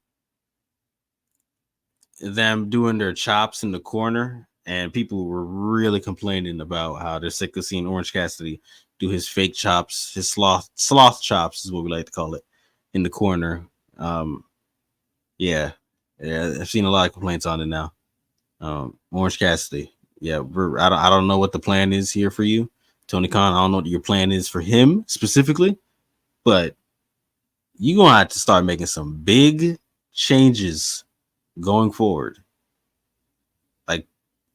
them doing their chops in the corner, and people were really complaining about how they're sick of seeing Orange Cassidy do his fake chops, his sloth chops is what we like to call it, in the corner. Yeah, I've seen a lot of complaints on it now. Orange Cassidy, yeah, I don't know what the plan is here for you, Tony Khan. I don't know what your plan is for him specifically, but you're gonna have to start making some big changes going forward.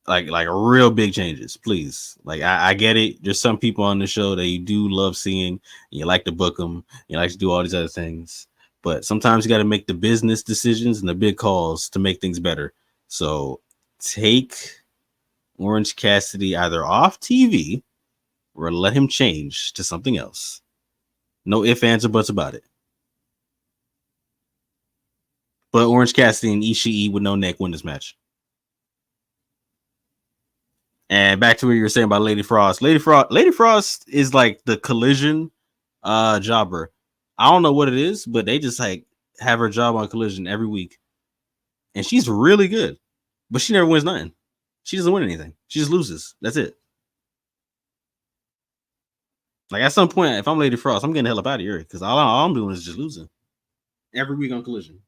Like real big changes, please. Like I get it. There's some people on the show that you do love seeing. You like to book them. You like to do all these other things. But sometimes you got to make the business decisions and the big calls to make things better. So take Orange Cassidy either off TV or let him change to something else. No ifs, ands, or buts about it. But Orange Cassidy and Ishii with no neck win this match. And back to what you were saying about Lady Frost. Lady Frost is like the Collision jobber. I don't know what it is, but they just like have her job on Collision every week. And she's really good. But she never wins nothing. She doesn't win anything. She just loses. That's it. Like at some point, if I'm Lady Frost, I'm getting the hell up out of here because all I'm doing is just losing every week on Collision.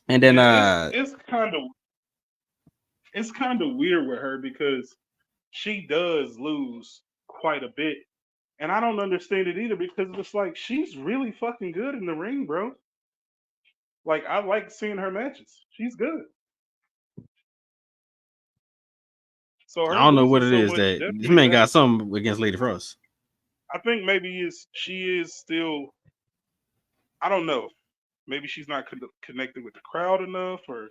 And then it's kind of weird with her because she does lose quite a bit, and I don't understand it either because it's like she's really fucking good in the ring, bro. Like I like seeing her matches. She's good. So I her don't know what losing it so is much that this definitely man got hurts. something against Lady Frost. I think maybe she is still. I don't know. Maybe she's not connected with the crowd enough, or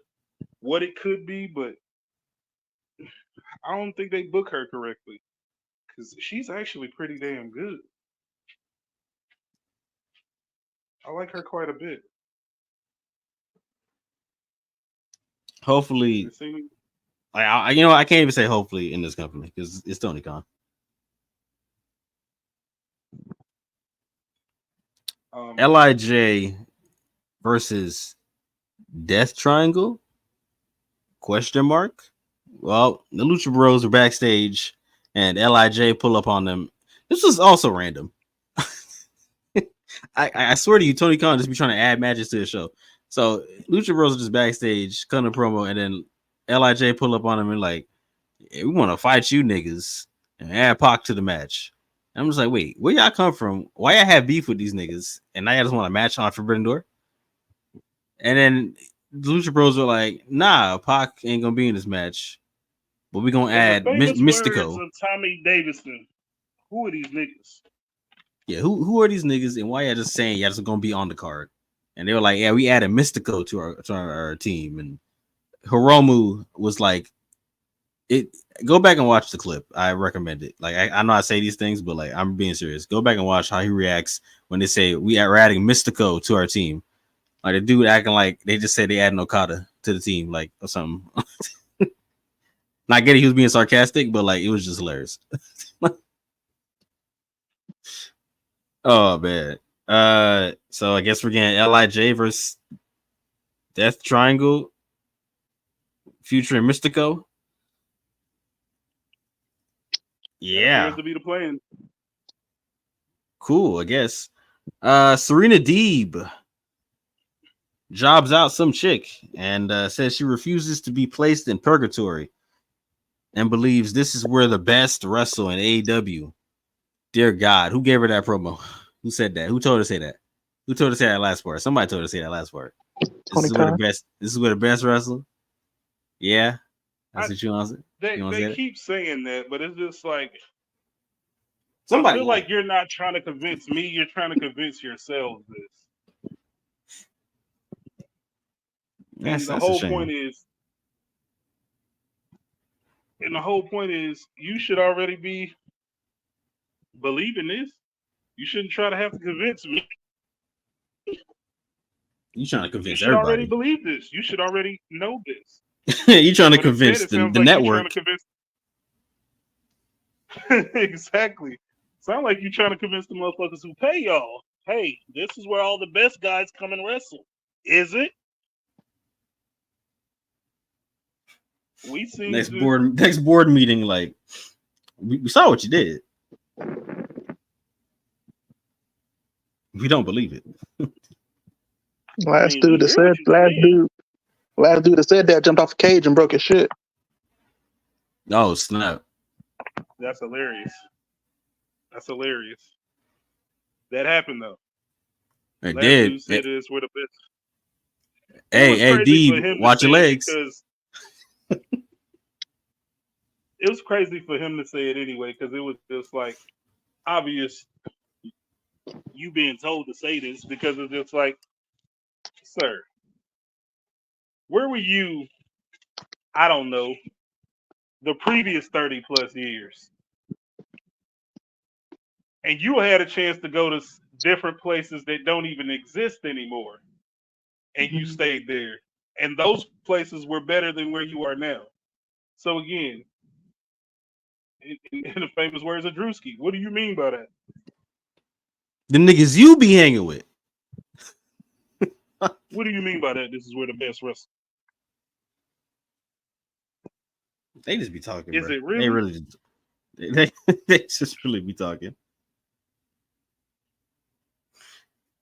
what it could be. But I don't think they book her correctly because she's actually pretty damn good. I like her quite a bit. Hopefully, It seems- I can't even say hopefully in this company because it's Tony Khan. LIJ versus Death Triangle? Question mark. Well, the Lucha Bros are backstage, and LIJ pull up on them. This was also random. I swear to you, Tony Khan just be trying to add matches to the show. So Lucha Bros are just backstage, cutting a promo, and then LIJ pull up on them and like, hey, we want to fight you niggas and add Pac to the match. And I'm just like, wait, where y'all come from? Why y'all have beef with these niggas? And now y'all just want to match on Forbidden Door? And then the Lucha Bros were like, nah, Pac ain't gonna be in this match, but we're gonna In the add famous words Mystico. of Tommy Davidson, who are these niggas? Yeah, who are these niggas and why y'all just saying y'all just gonna be on the card? And they were like, yeah, we added Mystico to our team. And Hiromu was like, it. Go back and watch the clip. I recommend it. Like I know I say these things, but like I'm being serious. Go back and watch how he reacts when they say we are adding Mystico to our team. Like the dude acting like they just said they added Okada to the team, like or something. Not getting he was being sarcastic, but like it was just hilarious. Oh man. So I guess we're getting LIJ versus Death Triangle, Future and Mystico. That appears Yeah, to be the plan. cool. I guess. Serena Deeb jobs out some chick and says she refuses to be placed in purgatory and believes this is where the best wrestle in AEW. Dear God, who gave her that promo? Who said that? Who told her to say that? Who told her to say that last part? Somebody told her to say that last part. This Tony is where the Khan. best. This is where the best wrestle. Yeah, that's I, what you want to say. You want to they say that? keep saying that, but it's just like I Somebody feel lying. like you're not trying to convince me. You're trying to convince yourselves this. And That's a shame. the whole point is, you should already be believing this. You shouldn't try to have to convince me. You trying to You convince should already everybody? believe this. You should already know this. You trying to But instead, convince it the sounds like you're trying network? to convince. Exactly. Sound like you're trying to convince the motherfuckers who pay y'all. Hey, this is where all the best guys come and wrestle. Is it? We seem Next to. board meeting. Like we saw what you did. We don't believe it. I Last mean, we dude that hear what said you're saying. last dude that said that jumped off a cage and broke his shit. Oh snap! That's hilarious. That's hilarious. That happened though. It Last did. dude said this were the best. It Hey, was crazy Deeb, for him to watch your say it legs. because it was crazy for him to say it anyway because it was just like obvious. you being told to say this because it's just like, sir, where were you? I don't know, the previous 30 plus years, and you had a chance to go to different places that don't even exist anymore, and you stayed there, and those places were better than where you are now. So again, in the famous words of Drewski, what do you mean by that? The niggas you be hanging with. What do you mean by that? This is where the best wrestler. They just be talking, Is bro. it really? They really just, they just really be talking.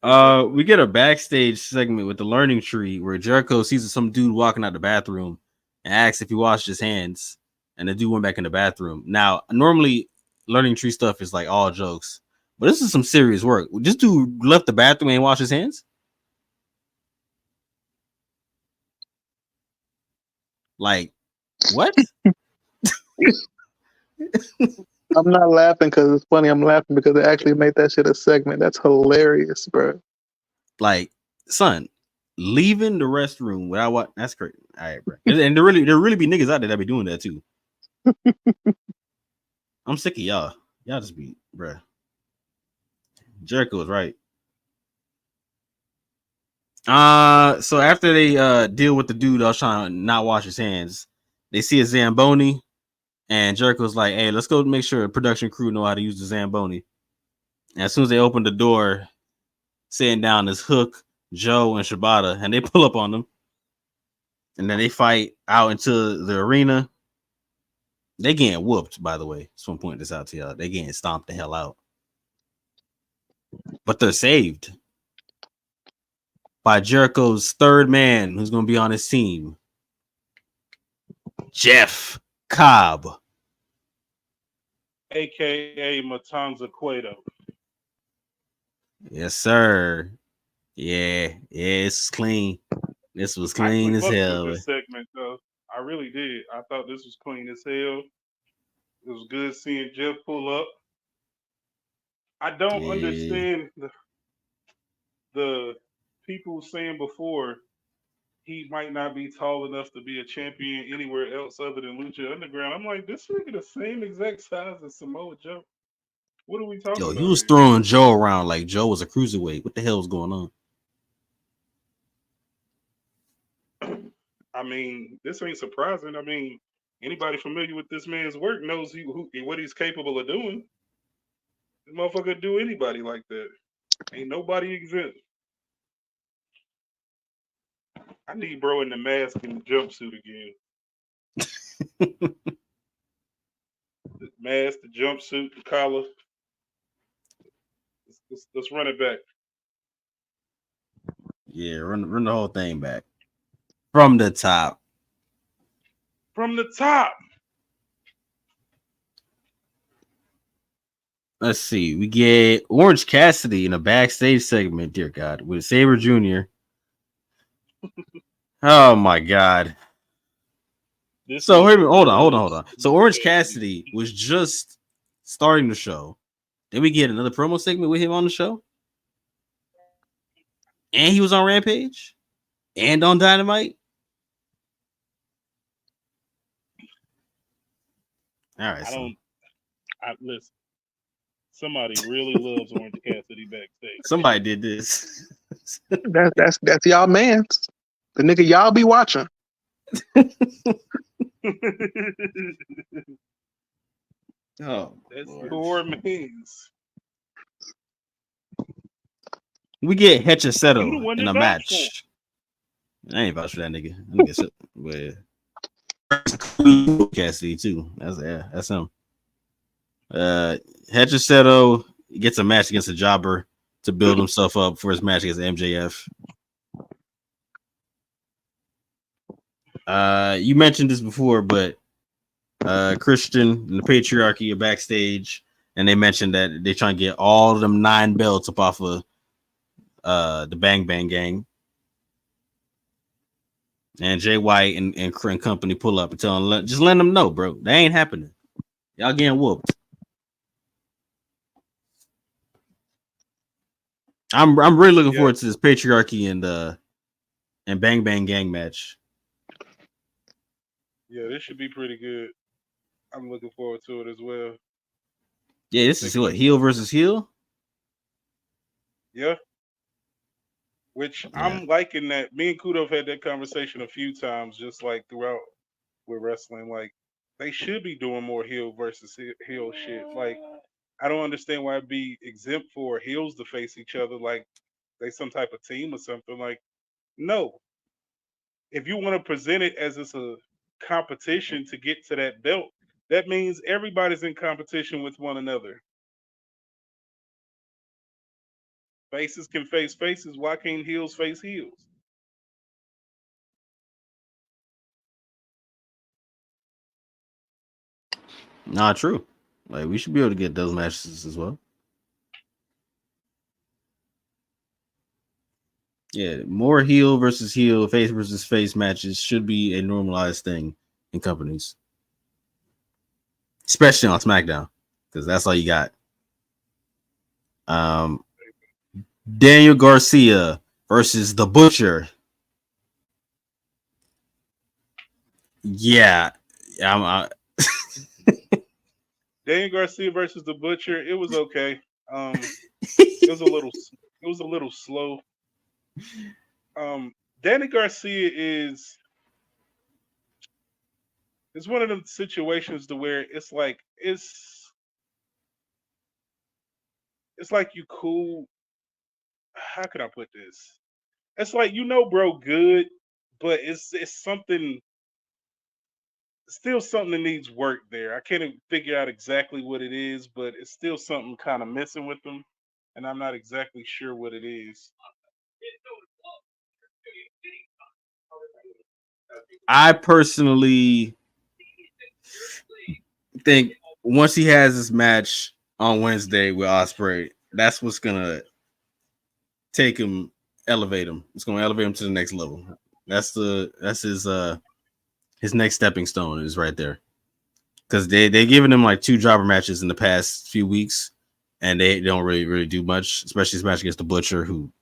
We get a backstage segment with the learning tree where Jericho sees some dude walking out the bathroom and asks if he washed his hands, and the dude went back in the bathroom. Now, normally learning tree stuff is like all jokes, but this is some serious work. This dude left the bathroom and ain't washed his hands. Like, what? I'm not laughing because it's funny. I'm laughing because they actually made that shit a segment. That's hilarious, bro. Like, son, leaving the restroom without what? That's crazy. All right, bro. And there really be niggas out there that be doing that too. I'm sick of y'all. Y'all just be, bro. Jericho is right. So after they deal with the dude that was trying to not wash his hands, they see a Zamboni, and Jericho's like, "Hey, let's go make sure the production crew know how to use the Zamboni." And as soon as they open the door, sitting down is Hook, Joe, and Shibata, and they pull up on them, and then they fight out into the arena. They getting whooped, by the way. Just want to point this out to y'all. They getting stomped the hell out, but they're saved by Jericho's third man, who's going to be on his team, Jeff Cobb, AKA Matanza Cueto. Yes, sir. Yeah, it's clean. This was I clean as fucked with hell. this segment though. I really did. I thought this was clean as hell. It was good seeing Jeff pull up. I don't Yeah. understand the people saying before he might not be tall enough to be a champion anywhere else other than Lucha Underground. I'm like, this nigga the same exact size as Samoa Joe. What are we talking Yo, about he was here? throwing Joe around like Joe was a cruiserweight. What the hell was going on? I mean, this ain't surprising. I mean, anybody familiar with this man's work knows what he's capable of doing. This motherfucker do anybody like that. Ain't nobody exempt. I need bro in the mask and the jumpsuit again. The mask, the jumpsuit, the collar. Let's run it back. Yeah, run the whole thing back from the top. From the top. Let's see. We get Orange Cassidy in a backstage segment, dear God, with Sabre Jr. Oh my God. So hold on. So Orange Cassidy was just starting the show. Then we get another promo segment with him on the show. And he was on Rampage and on Dynamite. All right. I listen. Somebody really loves Orange Cassidy backstage. Somebody did this. That's y'all man's. The nigga y'all be watching. Oh, that's Lord. your man's. We get You the Hechaceto one in that a vouched for him. match. I ain't vouch for that nigga. That nigga shit. But Cassidy too. That's him. Hechaceto gets a match against a jobber to build himself up for his match against MJF. You mentioned this before, but Christian and the Patriarchy are backstage, and they mentioned that they're trying to get all of them 9 belts up off of the Bang Bang Gang. And Jay White and company pull up and tell them, just let them know, bro. That ain't happening. Y'all getting whooped. I'm really looking Yeah. forward to this patriarchy and bang bang gang match. Yeah, this should be pretty good. I'm looking forward to it as well. Yeah, this is Thinking what this heel is versus heel. yeah, which Yeah, I'm liking that. Me and Kudo have had that conversation a few times, just like throughout with wrestling. Like they should be doing more heel versus heel shit. Like I don't understand why it'd be exempt for heels to face each other like they some type of team or something. Like no, if you want to present it as it's a competition to get to that belt, that means everybody's in competition with one another. Faces can face faces. Why can't heels face heels? not true. Like we should be able to get those matches as well. Yeah, more heel versus heel, face versus face matches should be a normalized thing in companies, especially on SmackDown, because that's all you got. Um, Daniel Garcia versus the Butcher. Yeah, Daniel Garcia versus the Butcher. It was okay. It was a little. It was a little slow. Danny Garcia is one of them situations to where it's like it's like you cool. How can I put this? It's like bro, good, but it's something still something that needs work there. I can't even figure out exactly what it is, but it's still something kind of missing with them, and I'm not exactly sure what it is. I personally think once he has this match on Wednesday with Osprey, that's what's gonna take him, elevate him. It's gonna elevate him to the next level. That's his next stepping stone is right there. Because they given him like 2 jobber matches in the past few weeks, and they don't really do much, especially his match against the Butcher, who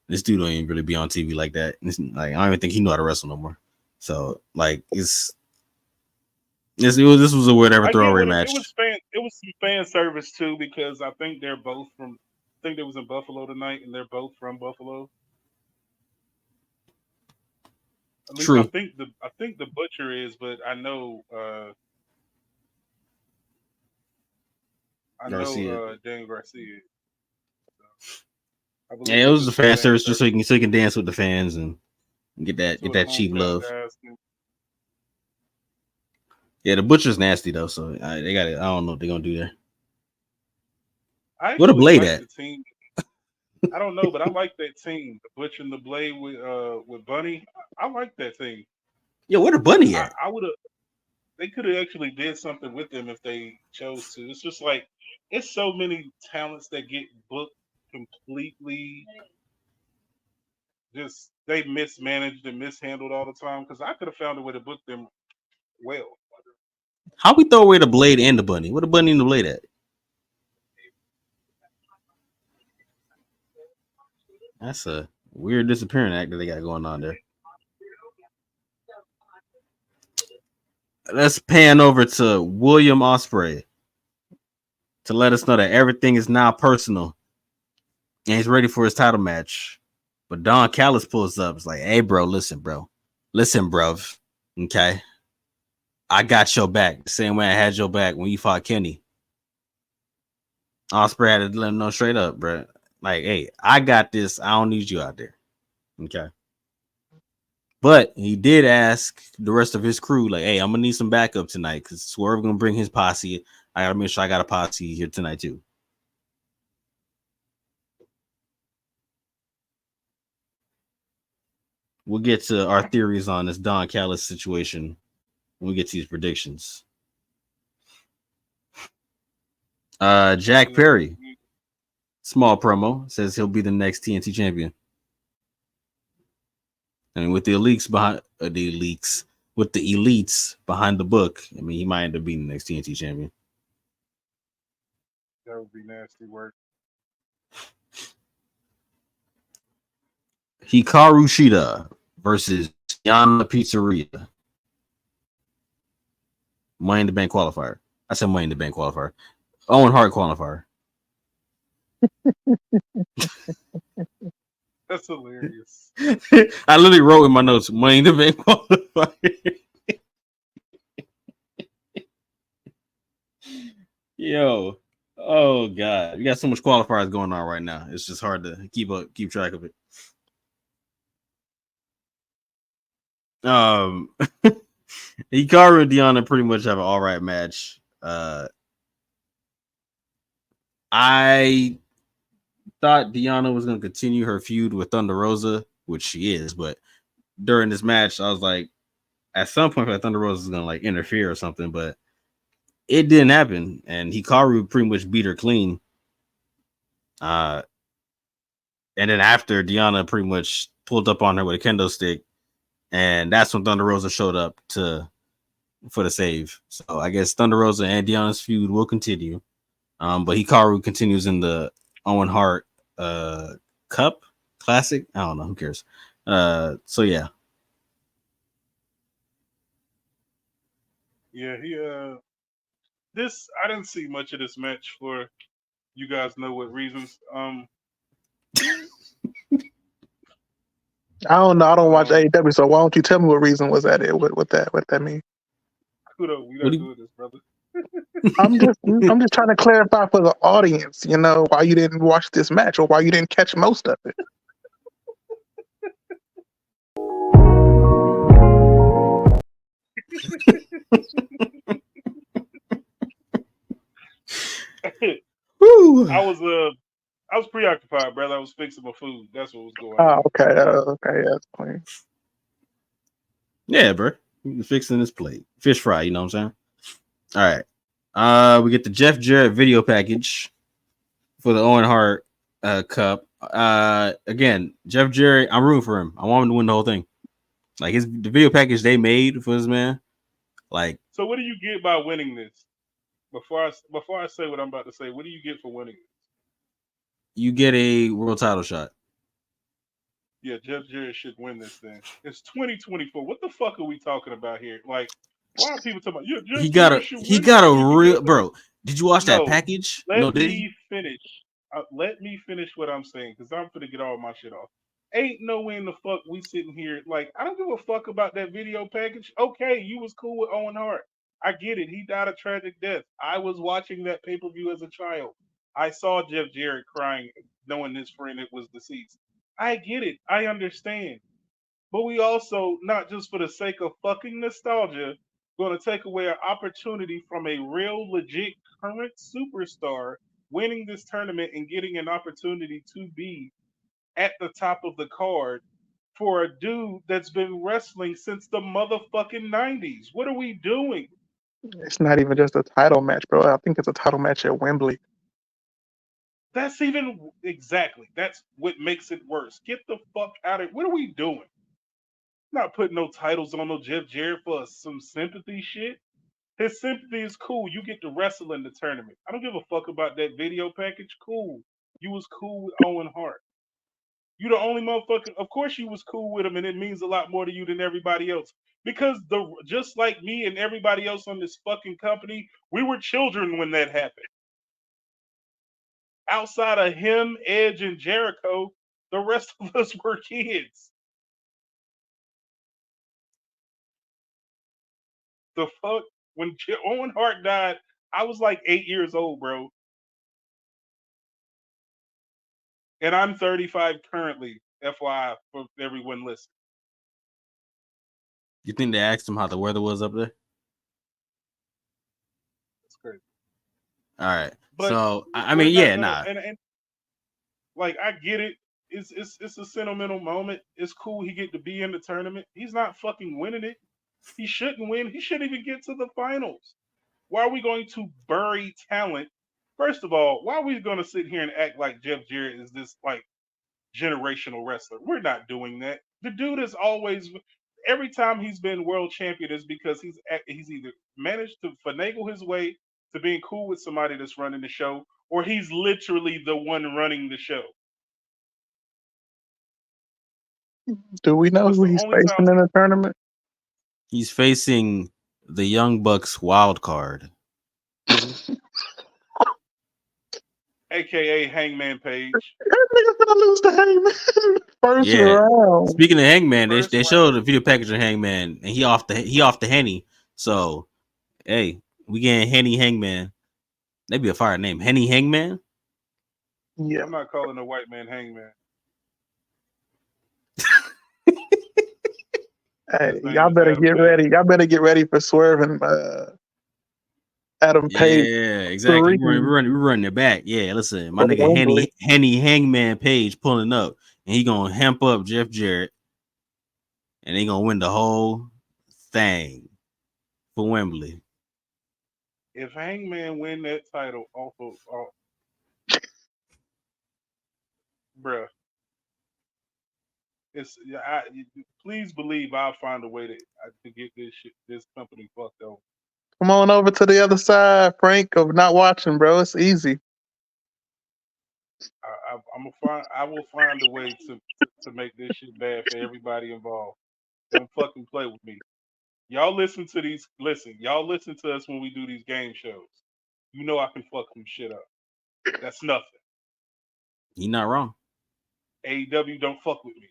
this dude don't even really be on TV like that. Like I don't even think he know how to wrestle no more. So like this was a whatever I get throwaway what it match. was. It was some fan service too because I think they're both from. I think they was in Buffalo tonight, and they're both from Buffalo. At least True, I think the Butcher is, but I know Garcia. Dan Garcia. I Yeah, believe it it's was the just some fan fan service just service. so he can dance with the fans and get So the that cheap hometown love. guys. Yeah, the Butcher's nasty though, so they got it. I don't know what they're gonna do there. I What a actually blade like at? the team. I don't know, but I like that team. The Butcher and the Blade with Bunny. I like that team. Yo, where the bunny at? I would have. They could have actually did something with them if they chose to. It's just like it's so many talents that get booked completely. Just they mismanaged and mishandled all the time. Because I could have found a way to book them well. How we throw away the blade and the bunny? What the bunny and the blade at? That's a weird disappearing act that they got going on there. Let's pan over to William Osprey to let us know that everything is now personal and he's ready for his title match. But Don Callis pulls up. It's like, hey, bro, listen, bro. Listen, bruv. Okay. I got your back the same way I had your back when you fought Kenny. Osprey had to let him know straight up, bro. Like, hey, I got this. I don't need you out there. Okay. But he did ask the rest of his crew, like, hey, I'm gonna need some backup tonight because Swerve gonna bring his posse. I gotta make sure I got a posse here tonight too. We'll get to our theories on this Don Callis situation when we get to these predictions. Jack Yeah. Perry, small promo, says he'll be the next TNT champion. I mean, with the elites behind with the elites behind the book, I mean, he might end up being the next TNT champion. That would be nasty work. Hikaru Shida versus Yana Pizzeria. Money in the Bank qualifier. I said Money in the Bank qualifier. Owen Hart qualifier. That's hilarious. I literally wrote in my notes Money in the Bank qualifier. Yo, oh god, we got so much qualifiers going on right now. It's just hard to keep track of it. Hikaru and Deanna pretty much have an all right match. I thought Deanna was going to continue her feud with Thunder Rosa, which she is, but during this match, I was like, at some point, like Thunder Rosa is going to like interfere or something, but it didn't happen, and Hikaru pretty much beat her clean. And then after, Deanna pretty much pulled up on her with a kendo stick, and that's when Thunder Rosa showed up for the save. So I guess Thunder Rosa and Deanna's feud will continue. But Hikaru continues in the Owen Hart Cup Classic. I don't know. Who cares? So yeah. Yeah, this I didn't see much of this match for you guys know what reasons. I don't know. I don't watch Um, AEW, so why don't you tell me what reason was that? What that mean? Kudo, we What not do you- doing this, brother. I'm just trying to clarify for the audience, why you didn't watch this match or why you didn't catch most of it. Woo. I was preoccupied, brother. I was fixing my food. That's what was going Oh, on. okay, that's clean. Yeah, bro. Fixing this plate. Fish fry, you know what I'm saying? All right. We get the Jeff Jarrett video package for the Owen Hart Cup. Again, Jeff Jarrett, I'm rooting for him. I want him to win the whole thing. Like the video package they made for this man. Like, So what do you get by winning this? Before I say what I'm about to say, what do you get for winning this? you get a world title shot. Yeah, Jeff Jarrett should win this thing. It's 2024. What the fuck are we talking about here? Like, why are people talking about Jeff Jarrett should He win got this a so he can real get the bro. Did you watch that No. package? No, Let did me he? finish. Let me finish what I'm saying, because I'm gonna get all my shit off. Ain't no way in the fuck we sitting here. Like, I don't give a fuck about that video package. Okay, you was cool with Owen Hart. I get it. He died a tragic death. I was watching that pay-per-view as a child. I saw Jeff Jarrett crying, knowing his friend it was deceased. I get it. I understand. But we also, not just for the sake of fucking nostalgia, going to take away an opportunity from a real, legit, current superstar winning this tournament and getting an opportunity to be at the top of the card for a dude that's been wrestling since the motherfucking 90s. What are we doing? It's not even just a title match, bro. I think it's a title match at Wembley. That's even exactly. That's what makes it worse. Get the fuck out of it. What are we doing? Not putting no titles on no Jeff Jarrett for some sympathy shit. His sympathy is cool. You get to wrestle in the tournament. I don't give a fuck about that video package. Cool. You was cool with Owen Hart. You the only motherfucker. Of course you was cool with him, and it means a lot more to you than everybody else. Because just like me and everybody else on this fucking company, we were children when that happened. Outside of him, Edge, and Jericho, the rest of us were kids. The fuck? When Owen Hart died, I was like 8 years old, bro. And I'm 35 currently, FYI, for everyone listening. You think they asked him how the weather was up there? That's crazy. All right. But So I we're mean, not yeah, gonna nah. and like I get it. It's a sentimental moment. It's cool he get to be in the tournament. He's not fucking winning it. He shouldn't win. He shouldn't even get to the finals. Why are we going to bury talent? First of all, why are we going to sit here and act like Jeff Jarrett is this like generational wrestler? We're not doing that. The dude is always every time he's been world champion is because he's either managed to finagle his way to being cool with somebody that's running the show, or he's literally the one running the show. Do we know What's who the he's only facing time? in the tournament? He's facing the Young Bucks wild card. AKA Hangman Page. That nigga gonna lose to Hangman first Yeah. round. Speaking of Hangman, First they round. showed the video package of Hangman, and he off the Henny. So, hey, we getting Henny Hangman. That'd be a fire name, Henny Hangman. Yeah. I'm not calling a white man Hangman. Hey, His name y'all is better Adam get Page. ready. Y'all better get ready for Swerve and Adam Page. Yeah, exactly. Three. We're running it back. Yeah, listen, my For nigga Wembley. Henny Hangman Page pulling up, and he gonna hemp up Jeff Jarrett, and they gonna win the whole thing for Wembley. If Hangman win that title off of, bruh, please believe I'll find a way to get this company fucked over. Come on over to the other side, Frank, of not watching, bro. It's easy. I will find a way to make this shit bad for everybody involved. Don't fucking play with me. Y'all listen to us when we do these game shows. You know I can fuck some shit up. That's nothing. He not wrong. AEW don't fuck with me.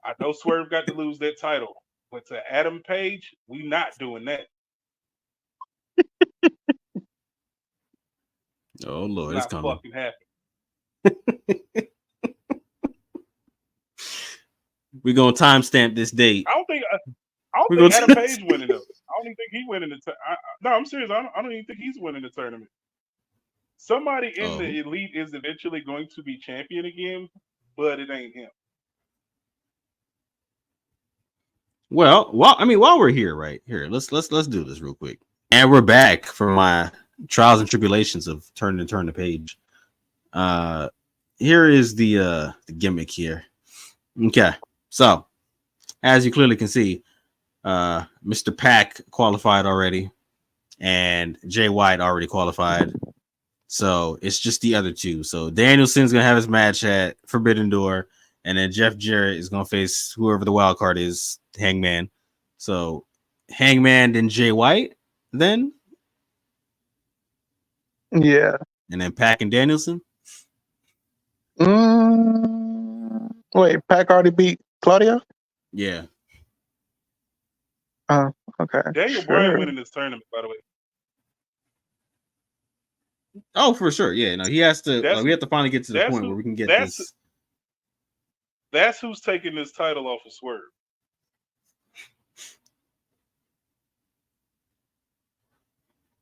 I know Swerve got to lose that title, but to Adam Page, we not doing that. Oh Lord, it's not coming. fucking happen. We're gonna timestamp this date. I don't think Adam Page winning though. I don't even think he winning the. No, I'm serious. I don't even think he's winning the tournament. Somebody in the elite is eventually going to be champion again, but it ain't him. Well, while we're here, right here, let's do this real quick. And we're back from my trials and tribulations of turning the page. Here is the gimmick here. Okay, so as you clearly can see, Mr. Pack qualified already, and Jay White already qualified. So it's just the other two. So Danielson's gonna have his match at Forbidden Door, and then Jeff Jarrett is gonna face whoever the wild card is, Hangman. So Hangman, then Jay White, then Yeah. and then Pack and Danielson. Wait, Pac already beat Claudio? Yeah. Oh, okay. Daniel Bryan winning this tournament, by the way. Oh, for sure. Yeah. No, he has to. We have to finally get to the point where we can get this. That's who's taking this title off of Swerve.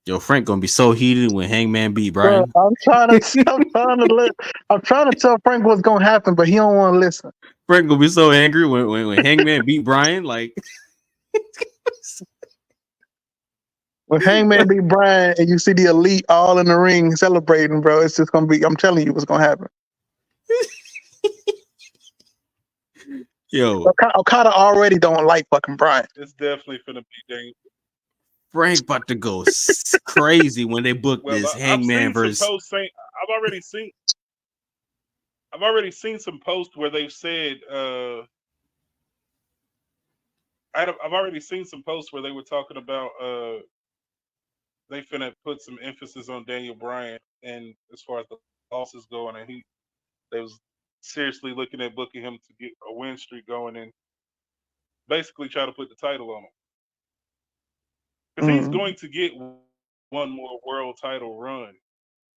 Yo, Frank gonna be so heated when Hangman beat Brian. Bro, I'm trying to tell Frank what's gonna happen, but he don't want to listen. Frank gonna be so angry when Hangman beat Brian. Like when Hangman beat Brian and you see the elite all in the ring celebrating, bro, it's just gonna be. I'm telling you what's gonna happen. Yo, Okada already don't like fucking Brian. It's definitely finna be dangerous. Frank about to go crazy when they book this Hangman versus. I've already seen some posts where they've said. I've already seen some posts where they were talking about they finna put some emphasis on Daniel Bryan, and as far as the losses going, and they was seriously looking at booking him to get a win streak going and basically try to put the title on him. Because he's going to get one more world title run,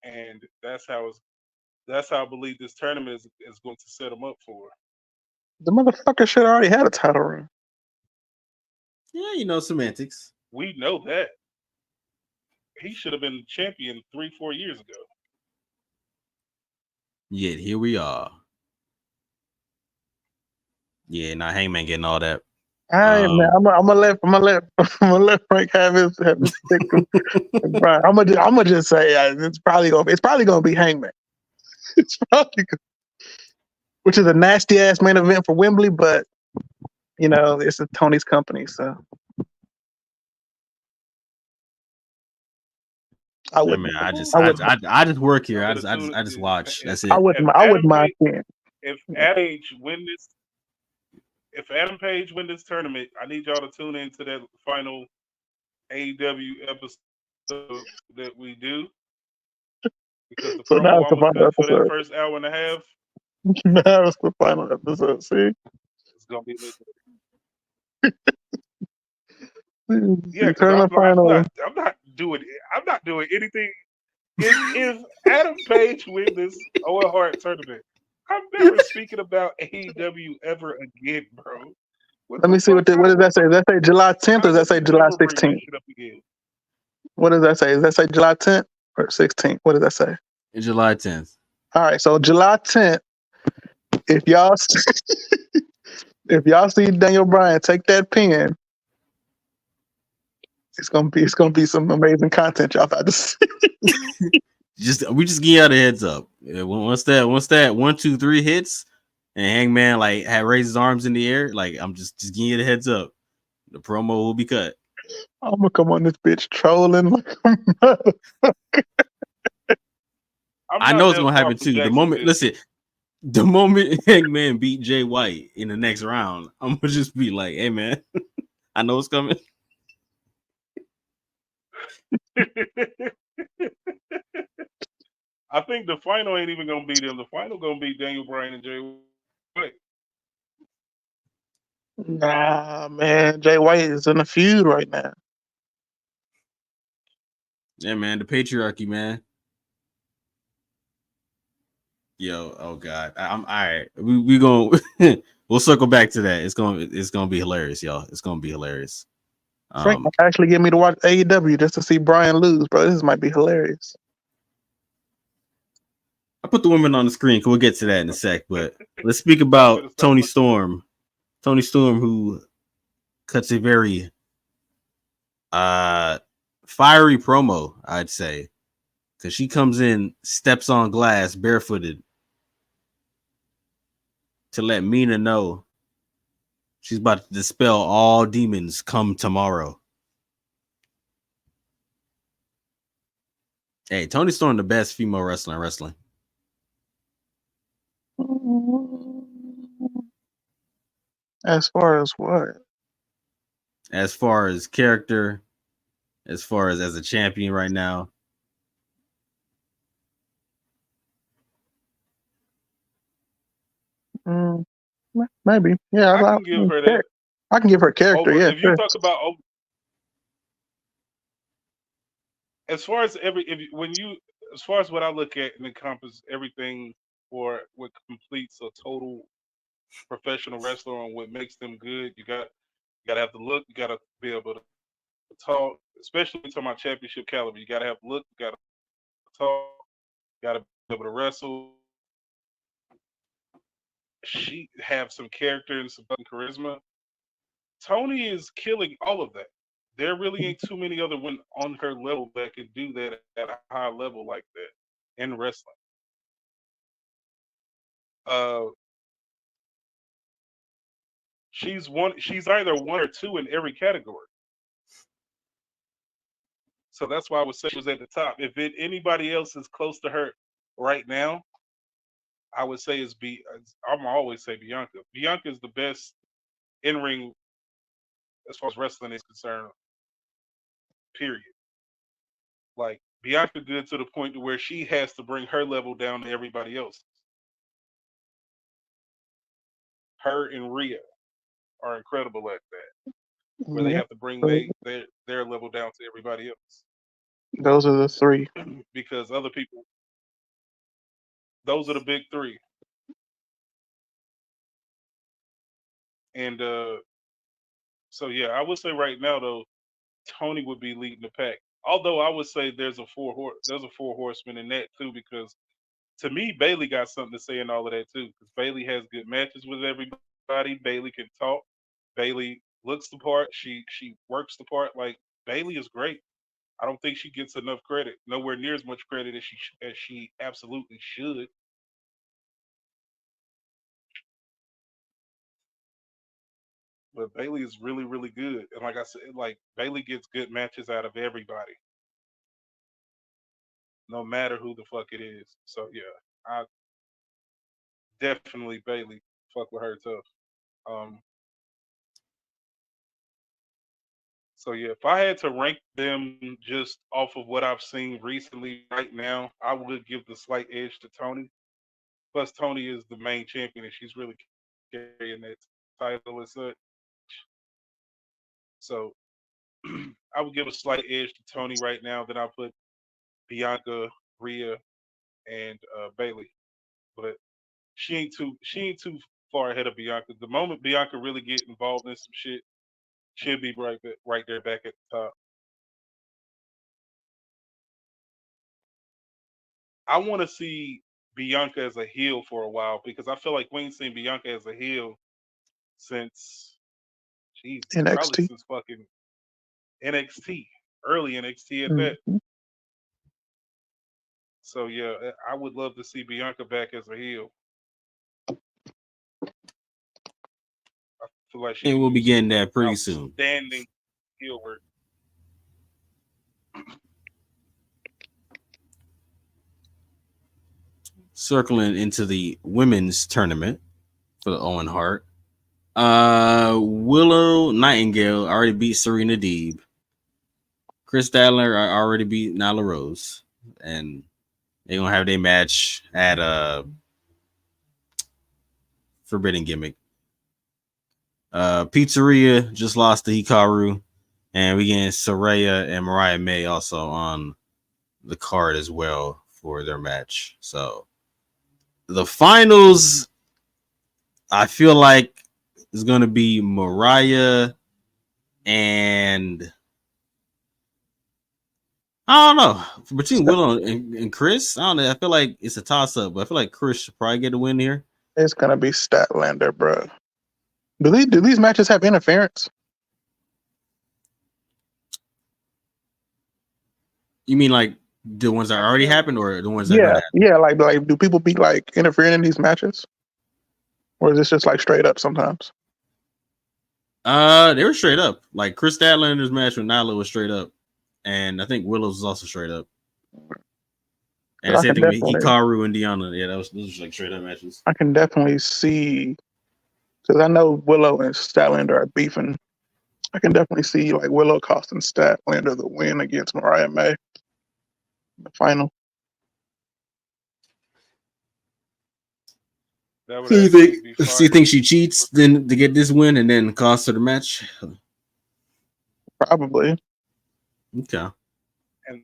and that's how I believe this tournament is going to set him up for. The motherfucker should already had a title run. Yeah, semantics. We know that. He should have been champion 3-4 years ago. Yet here we are. Yeah, now Hangman getting all that. All right, man. I'm gonna let Frank have his stick. I'm gonna just say it's probably gonna be Hangman. It's probably which is a nasty ass main event for Wembley, but it's a Tony's company, so I wouldn't. I just work here. I just watch. That's it. I wouldn't mind seeing. if Adam Page win this, if Adam Page win this tournament, I need y'all to tune into that final AEW episode that we do because the So now promo it's the I'm gonna final cut for that episode. first hour and a half Now it's the final episode. See, is gonna be legendary. Yeah, see, because turn the final. I'm not doing anything. If Adam Page win this Owen Hart tournament, I'm never speaking about AEW ever again, bro. What Let the me see fuck? what does that say? Does that say July 10th or How does that would say you July ever bring that 16th? shit up again? What does that say? Does that say July 10th or 16th? What does that say? July 10th. All right, so July 10th. If y'all if y'all see Daniel Bryan take that pin, it's gonna be some amazing content y'all about to see. We just give y'all the heads up. Yeah, once that 1, 2, 3 hits, and Hangman like had raised his arms in the air, like I'm just giving you the heads up. The promo will be cut. I'm gonna come on this bitch trolling like a mother. I'm I not know it's that gonna far happen from too. Jacksonville. The moment Hangman beat Jay White in the next round, I'm gonna just be like, "Hey man, I know it's coming." I think the final ain't even gonna be them. The final gonna be Daniel Bryan and Jay White. Nah, man, Jay White is in a feud right now. Yeah, man, the patriarchy, man. Yo, oh god, I'm all right. We gonna we'll circle back to that. It's gonna be hilarious, y'all. It's gonna be hilarious. Frank might actually get me to watch AEW just to see Bryan lose, bro. This might be hilarious. I put the women on the screen. We'll get to that in a sec, but let's speak Y'all better about stop Tony looking at Storm. Tony Storm, who cuts a very fiery promo, I'd say, because she comes in, steps on glass, barefooted, to let Mina know she's about to dispel all demons come tomorrow. Hey, Tony Storm, the best female wrestler in wrestling. As far as what? As far as character, as far as a champion right now. Mm, maybe. Yeah, I can give her that. I can give her character. Over, Yeah, if you sure. talk about as far as as far as what I look at and encompass everything for what completes a total professional wrestler on what makes them good, you gotta have the look, you gotta be able to talk, especially when you're talking about championship caliber. You gotta have the look, you gotta talk, you gotta be able to wrestle. She have some character and some charisma. Tony is killing all of that. There really ain't too many other women on her level that can do that at a high level like that in wrestling. Uh, she's either one or two in every category. So that's why I would say she was at the top. If anybody else is close to her right now, I would say I'm always say Bianca. Bianca is the best in ring as far as wrestling is concerned. Period. Like Bianca good to the point to where she has to bring her level down to everybody else. Her and Rhea are incredible at that, where they Yeah. have to bring So their level down to everybody else. those are the three. Because other people, those are the big three. And so yeah, I would say right now though, Tony would be leading the pack. Although I would say there's a four horsemen in that too, because to me Bailey got something to say in all of that too. Because Bailey has good matches with everybody. Bailey can talk. Bailey looks the part. She works the part. Like Bailey is great. I don't think she gets enough credit. Nowhere near as much credit as she absolutely should. But Bailey is really really good. And like I said, like Bailey gets good matches out of everybody, no matter who the fuck it is. So yeah, I definitely Bailey. Fuck with her tough. So yeah, if I had to rank them just off of what I've seen recently, right now, I would give the slight edge to Tony. Plus, Tony is the main champion, and she's really carrying that title and such. So I would give a slight edge to Tony right now. Then I'll put Bianca, Rhea, and Bailey. But she ain't too far ahead of Bianca. The moment Bianca really get involved in some shit, she'll be right there back at the top. I want to see Bianca as a heel for a while because I feel like we ain't seen Bianca as a heel since Jesus, probably NXT. since fucking NXT, early NXT at that. Mhm. So yeah, I would love to see Bianca back as a heel. I feel like she And can we'll do be some getting that pretty soon. outstanding heel work. Circling into the women's tournament for the Owen Hart. Willow Nightingale already beat Serena Deeb. Kris Statlander already beat Nyla Rose. And they're gonna have their match at Forbidden Gimmick. Pizzeria just lost to Hikaru. And we getting Saraya and Mariah May also on the card as well for their match. So the finals, I feel like, is going to be Mariah and I don't know, between Willow and Kris. I don't know. I feel like it's a toss up, but I feel like Kris should probably get a win here. It's gonna be Statlander, bro. Do these matches have interference? You mean like the ones that already happened or the ones that are Yeah, going to happen? yeah. Like, do people be like interfering in these matches, or is this just like straight up sometimes? They were straight up. Like Kris Statlander's match with Nyla was straight up, and I think Willow's was also straight up. And the I same can thing with definitely, Hikaru and Deanna. Yeah, those was like straight up matches. I can definitely see because I know Willow and Statlander are beefing. I can definitely see like Willow costing Statlander the win against Mariah May in the final. That would So you actually think? be So you fire. think she cheats then to get this win and then cost her the match? Probably. Okay. And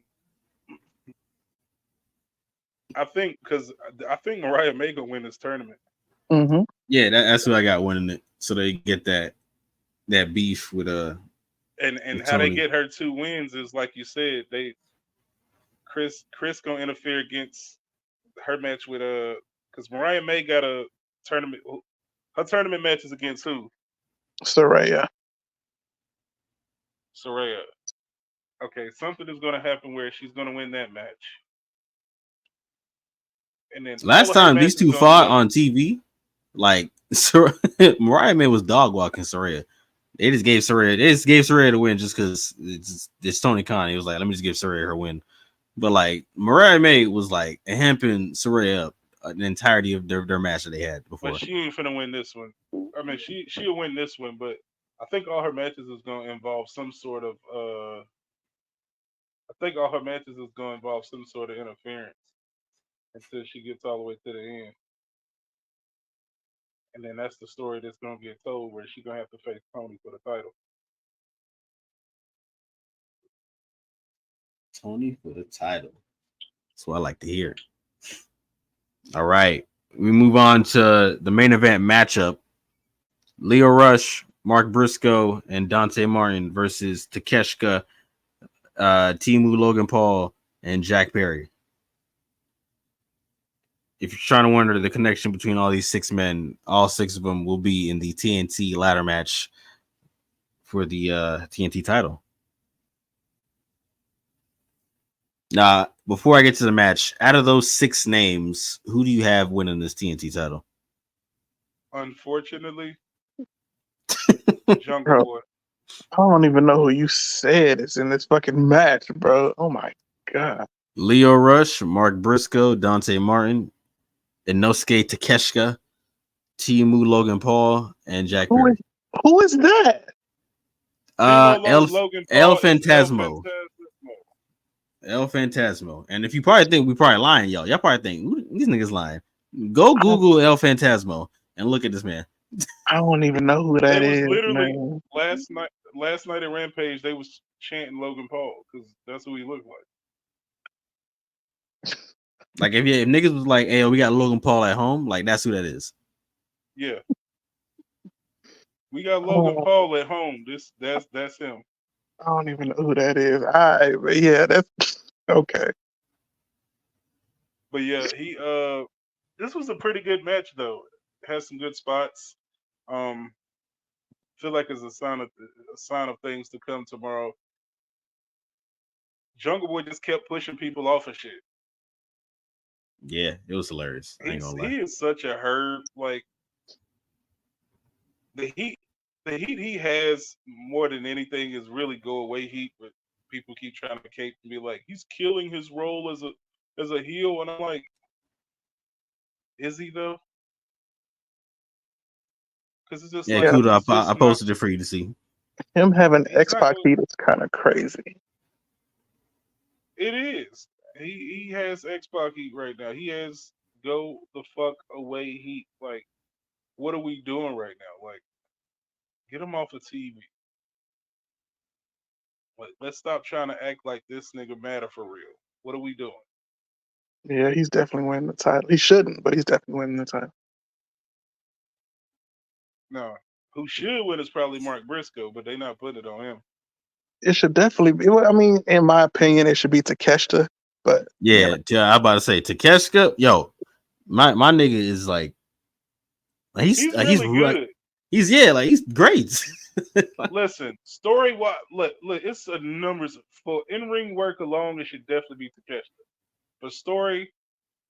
I think because I think Mariah May gonna win this tournament. Mm-hmm. Yeah, that's who I got winning it. So they get that beef with And with how they Tony. get her 2 wins is like you said, Kris gonna interfere against her match with because Mariah May got a tournament. Her tournament match is against who? Saraya. Saraya. Okay, something is gonna happen where she's gonna win that match, and then all Last of her time these matches two gonna fought be on TV, like Mariah May was dog walking Saraya. They just gave Saraya the win just because it's Tony Khan. He was like, let me just give Saraya her win. But like Mariah May was like hamping Saraya up the entirety of their match that they had But before. she ain't finna win this one. I mean, she'll win this one, but I think all her matches is gonna involve some sort of I think all her matches is gonna involve some sort of interference until she gets all the way to the end. And then that's the story that's gonna get told where she's gonna have to face Tony for the title. Tony for the title. That's what I like to hear. All right. We move on to the main event matchup. Leo Rush, Mark Briscoe, and Dante Martin versus Takeshka, Timu Logan Paul, and Jack Perry. If you're trying to wonder the connection between all these 6 men, all 6 of them will be in the TNT ladder match for the TNT title. Now, before I get to the match, out of those 6 names, who do you have winning this TNT title? Unfortunately, Jungle Bro, Boy. I don't even know who you said is in this fucking match, bro. Oh my god. Leo Rush, Mark Briscoe, Dante Martin, Inosuke Takeshita, Timu, Logan Paul, and Jack Who is Perry. who is that? Logan El Paul is El Phantasmo. Phantasmo. El Phantasmo. And if you probably think we probably lying, y'all probably think these niggas lying. Go Google El Phantasmo and look at this man. I don't even know who They that was is, literally man. last night at Rampage. They was chanting Logan Paul because that's who he looked like. Like if niggas was like, "Hey, we got Logan Paul at home," like that's who that is. Yeah, we got Logan Oh, Paul at home. That's him. I don't even know who that is. But yeah, that's okay. But yeah, he this was a pretty good match though. Has some good spots. Um, feel like it's a sign of things to come tomorrow. Jungle Boy just kept pushing people off of shit. Yeah, it was hilarious. I ain't gonna lie. He is such a herd. Like the heat, the heat he has more than anything is really go away heat. But people keep trying to cape and be like, he's killing his role as a heel, and I'm like, is he though? Because it's just Yeah, like Yeah, Kudo, he's I just not. posted it for you to see. him having He's not X-Pac going. heat is kind of crazy. It is. He has X-Pac heat right now. He has go the fuck away heat. Like, what are we doing right now? Like, get him off of TV. Like, let's stop trying to act like this nigga matter for real. What are we doing? Yeah, he's definitely winning the title. He shouldn't, but he's definitely winning the title. No. Who should win is probably Mark Briscoe, but they not putting it on him. It should definitely be. Well, I mean, in my opinion, it should be Takeshita. But Yeah, I about to say Takeshita. Yo, my nigga is like He's really good. he's like he's great. Listen, story wise, look, it's a numbers for in ring work alone. It should definitely be Takeshita. But story,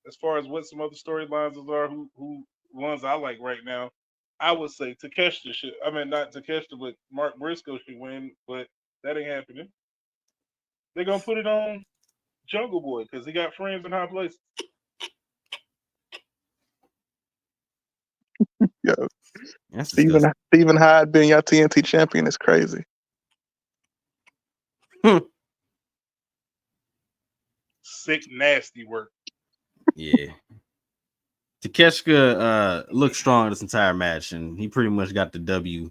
as far as what some other storylines are, who ones I like right now, I would say Takeshita should. I mean, not Takeshita, but Mark Briscoe should win. But that ain't happening. They're gonna put it on Jungle Boy because he got friends in high places. yo, That's Stephen disgusting. Stephen Hyde being your TNT champion is crazy. Sick, nasty work. Yeah. Takeshita looked strong this entire match, and he pretty much got the W.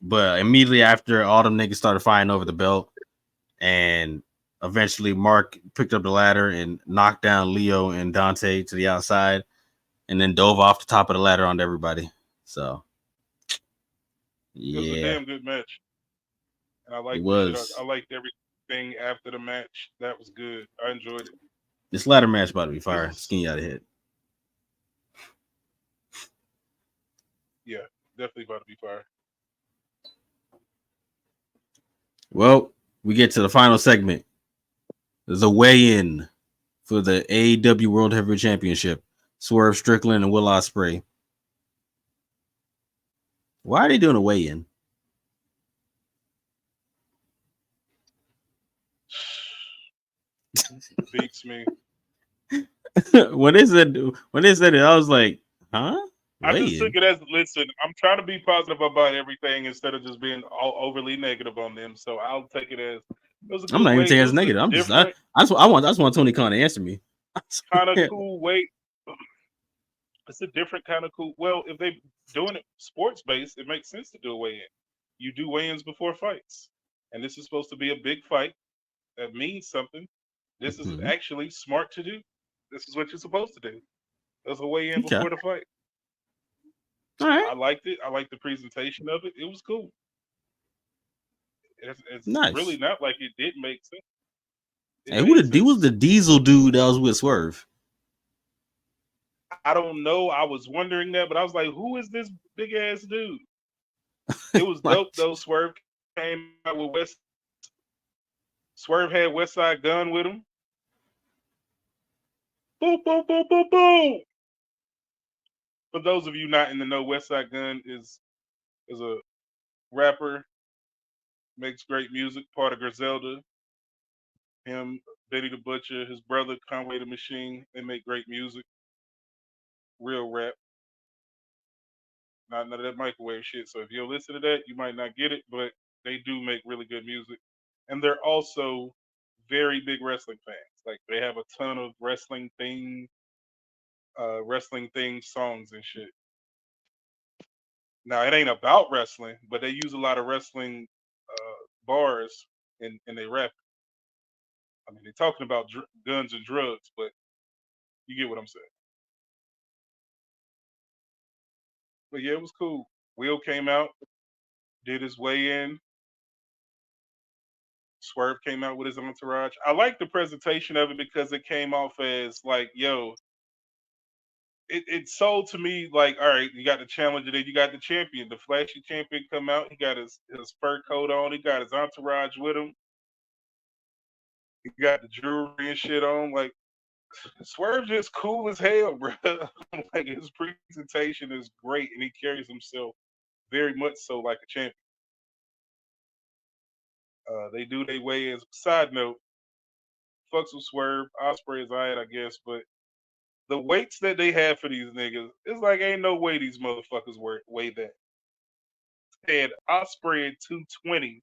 But immediately after, all them niggas started fighting over the belt, and eventually Mark picked up the ladder and knocked down Leo and Dante to the outside, and then dove off the top of the ladder onto everybody. So, It was a yeah, damn good match, and I it liked the shit. was. I liked everything after the match. That was good. I enjoyed it. This ladder match about to be This fire. is Skinny out of hit. yeah, definitely about to be fire. Well, we get to the final segment. There's a weigh-in for the AEW World Heavyweight Championship. Swerve Strickland and Will Ospreay. Why are they doing a weigh-in? Beats me. when they said it, I was like, huh? I just took Weigh-in? it as listen. I'm trying to be positive about everything instead of just being all overly negative on them. So I'll take it as it was a I'm good not even way. taking it It as was a negative. different I just want Tony Khan to answer me. kind of cool way. It's a different kind of cool. Well, if they doing it sports based, it makes sense to do a weigh in. You do weigh-ins before fights, and this is supposed to be a big fight that means something. This is Mhm. actually smart to do. This is what you're supposed to do. There's a weigh in Okay. before the fight. All right. I liked it. I liked the presentation of it. It was cool. It's really Nice. not like it didn't make sense. It Hey, made who was sense. the Diesel dude that was with Swerve? I don't know. I was wondering that, but I was like, who is this big ass dude? It was Like, dope though. Swerve came out with West. Swerve had West Side Gun with him. Boom, boom, boom, boom, boom. For those of you not in the know, West Side Gun is a rapper, makes great music. Part of Griselda. Him, Benny the Butcher, his brother Conway the Machine. They make great music. Real rap. not none of that microwave shit. So if you listen to that, you might not get it, but they do make really good music, and they're also very big wrestling fans. Like they have a ton of wrestling theme songs and shit. Now it ain't about wrestling, but they use a lot of wrestling bars in they rap. I mean, they're talking about guns and drugs, but you get what I'm saying. But yeah, it was cool. Will came out, did his weigh in. Swerve came out with his entourage. I like the presentation of it because it came off as like, yo, it sold to me like, all right, you got the challenger, then you got the champion. The flashy champion come out. He got his fur coat on. He got his entourage with him. He got the jewelry and shit on. Like Swerve just cool as hell, bro. Like his presentation is great, and he carries himself very much so like a champion. They do their way as side note. Fucks with Swerve. Osprey is alright, I guess, but the weights that they have for these niggas, it's like ain't no way these motherfuckers weigh that. Had Osprey at 220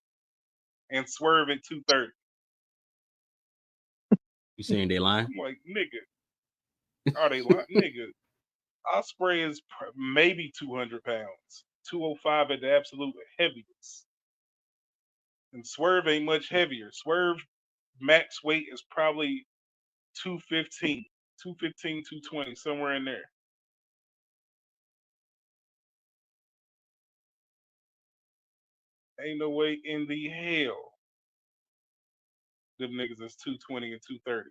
and Swerve at 230. You saying they lying? I'm like, nigga, are they lying? Nigga, Osprey is maybe 200 pounds, 205 at the absolute heaviest. And Swerve ain't much heavier. Swerve max weight is probably 215, 215, 220, somewhere in there. Ain't no way in the hell them niggas is 220 and 230.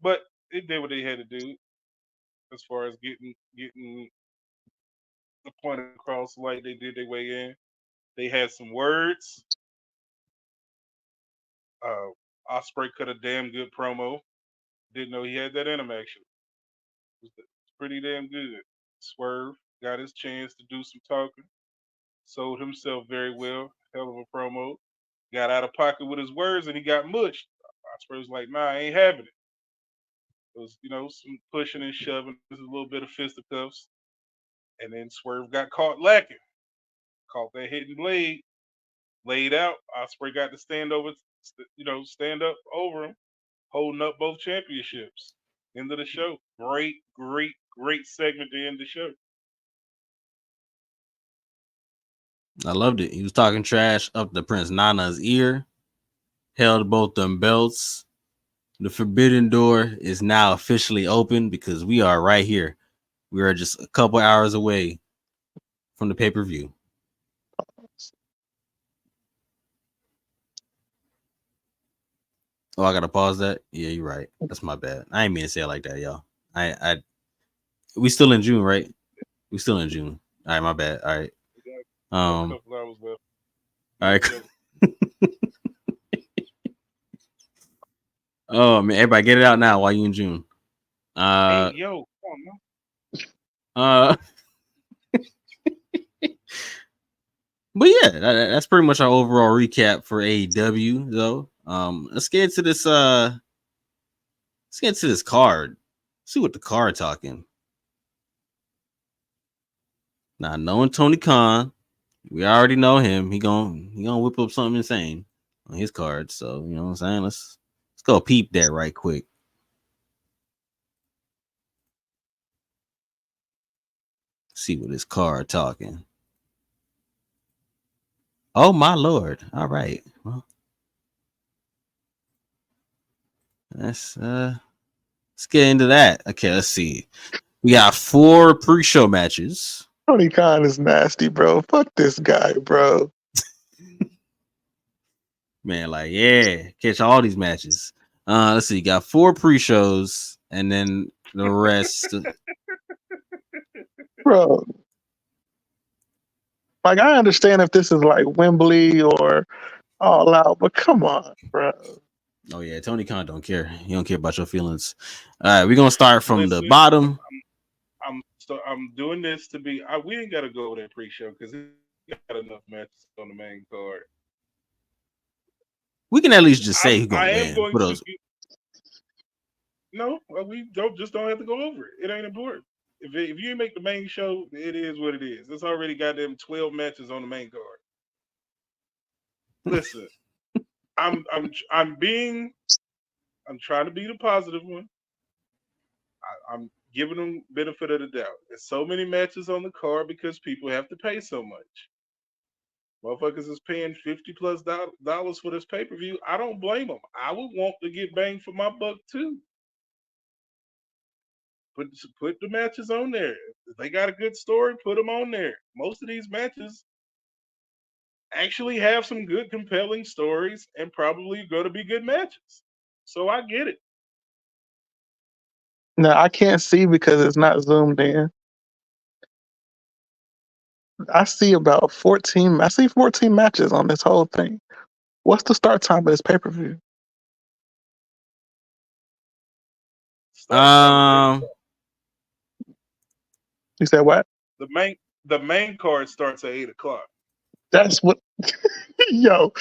But it did what they had to do as far as getting the point across like they did their way in. They had some words. Osprey cut a damn good promo. Didn't know he had that in him actually. It's pretty damn good. Swerve got his chance to do some talking. Sold himself very well. Hell of a promo. Got out of pocket with his words and he got mushed. Osprey was like, nah, I ain't having it. It was, some pushing and shoving. There's a little bit of fisticuffs. And then Swerve got caught lacking. Caught that hidden blade. Laid out. Osprey got to stand up over him, holding up both championships. End of the show. Great, great, great segment to end the show. I loved it. He was talking trash up to Prince Nana's ear, held both them belts. The forbidden door is now officially open because we are right here. We are just a couple hours away from the pay-per-view. Oh, I gotta pause that. Yeah, you're right. That's my bad. I ain't mean to say it like that, y'all. We still in June, right? We still in June. All right, my bad. All right. A couple hours left. All right. Oh man, everybody get it out now while you in June. Hey, yo, come on, man. But yeah, that's pretty much our overall recap for AEW though. Let's get into this card. See what the card talking. Now, knowing Tony Khan, we already know him. He gonna whip up something insane on his card. So you know what I'm saying. Let's go peep that right quick. See what his card talking. Oh my lord! All right, well, let's get into that. Okay, let's see. We got 4 pre-show matches. Tony Khan is nasty, bro. Fuck this guy, bro. Man, like, yeah, catch all these matches. Let's see, got 4 pre-shows, and then the rest. Bro. Like, I understand if this is like Wembley or All Out, but come on, bro. Oh yeah, Tony Khan don't care. He don't care about your feelings. All right, we're gonna start from the Listen, bottom. I'm doing this to be. We ain't gotta go with that pre-show because he got enough matches on the main card. We can at least just say who's gonna I win. am going For to. those. No, we don't have to go over it. It ain't important. If you make the main show, it is what it is. It's already got them 12 matches on the main card. Listen, I'm trying to be the positive one. I'm giving them benefit of the doubt. There's so many matches on the card because people have to pay so much. Motherfuckers is paying $50+ dollars for this pay-per-view. I don't blame them. I would want to get bang for my buck too. Put the matches on there. If they got a good story, put them on there. Most of these matches actually have some good, compelling stories and probably going to be good matches. So I get it. No, I can't see because it's not zoomed in. I see about 14. I see 14 matches on this whole thing. What's the start time of this pay-per-view? Start time is 8 Um, o'clock. You said what? The main card starts at 8 o'clock. That's what. Yo,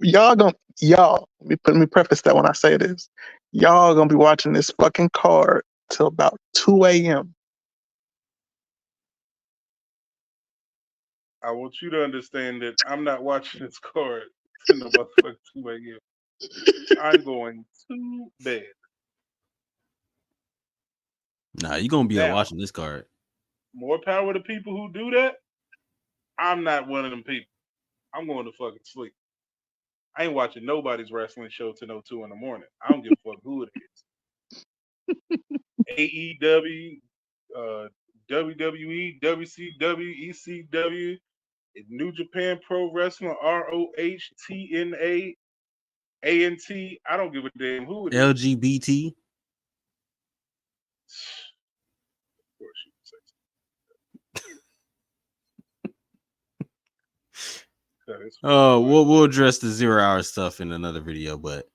y'all. Let me preface that when I say this. Y'all gonna be watching this fucking card till about 2 a.m. I want you to understand that I'm not watching this card to the motherfucking 2 a.m. I'm going to bed. nah, you gonna be Now, watching this card. more power to people who do that. I'm not one of them people. I'm going to fucking sleep. I ain't watching nobody's wrestling show till no 2 in the morning. I don't give a fuck who it is. AEW, WWE, WCW, ECW, New Japan Pro Wrestling, ROH, TNA, ANT. I don't give a damn who it is. LGBT. Of course you would say so. Oh, we'll address the 0 hour stuff in another video, but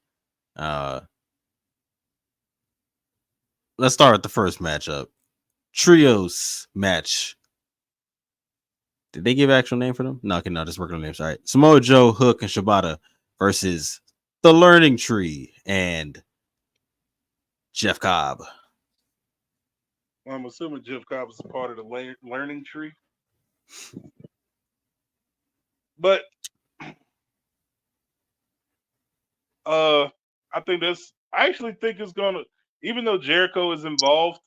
let's start with the first matchup. Trios match. Did they give actual name for them? No, okay, no, just working on names. All right. Samoa Joe, Hook, and Shibata versus the Learning Tree and Jeff Cobb. Well, I'm assuming Jeff Cobb is a part of the learning tree. But I actually think it's gonna, even though Jericho is involved,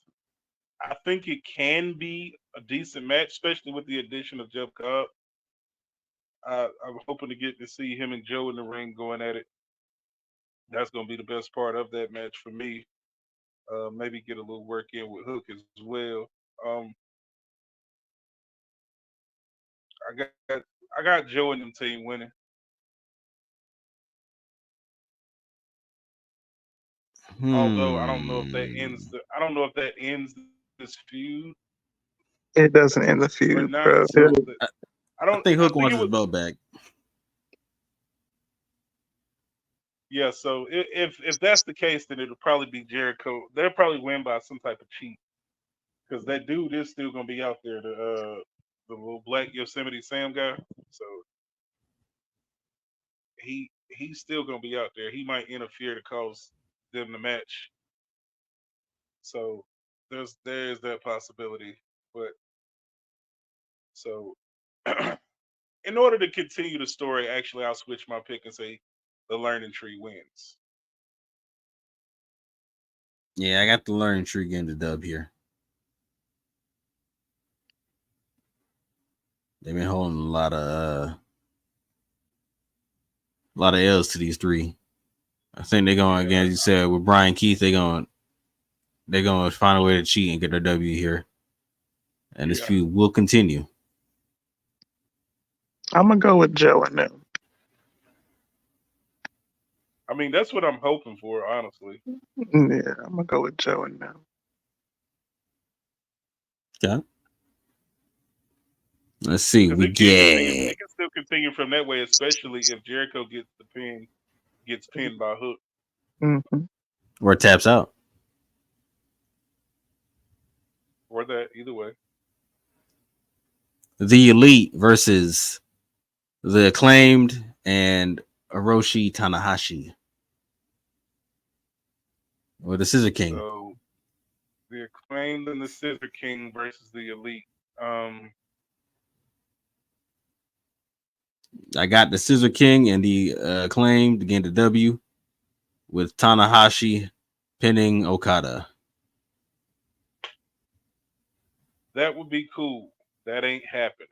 I think it can be a decent match, especially with the addition of Jeff Cobb. I'm hoping to get to see him and Joe in the ring going at it. That's gonna be the best part of that match for me. Maybe get a little work in with Hook as well. I got Joe and them team winning. Although I don't know if that ends this feud It doesn't end the or feud, not. bro. So I think Hook wants it his was, belt back. yeah. So if that's the case, then it'll probably be Jericho. They'll probably win by some type of cheat because that dude is still gonna be out there. The little black Yosemite Sam guy. So he's still gonna be out there. He might interfere to cause them the match. So there's that possibility. But so in order to continue the story, actually I'll switch my pick and say the Learning Tree wins. Yeah, I got the Learning Tree getting the dub here. They've been holding a lot of L's to these three. I think they're going again, as you said, with Brian Keith, they're going to find a way to cheat and get their W here. And this feud will continue. I'm gonna go with Joe and them. I mean, that's what I'm hoping for, honestly. Yeah, I'm gonna go with Joe and them. Okay. Let's see. We It get. can still continue from that way, especially if Jericho gets pinned by Hook. Mm-hmm. Or taps out. Or that, either way. The Elite versus the Acclaimed and Hiroshi Tanahashi. Or the Scissor King. So the Acclaimed and the Scissor King versus the Elite. I got the Scissor King and the Acclaimed again the W with Tanahashi pinning Okada. That would be cool. That ain't happening.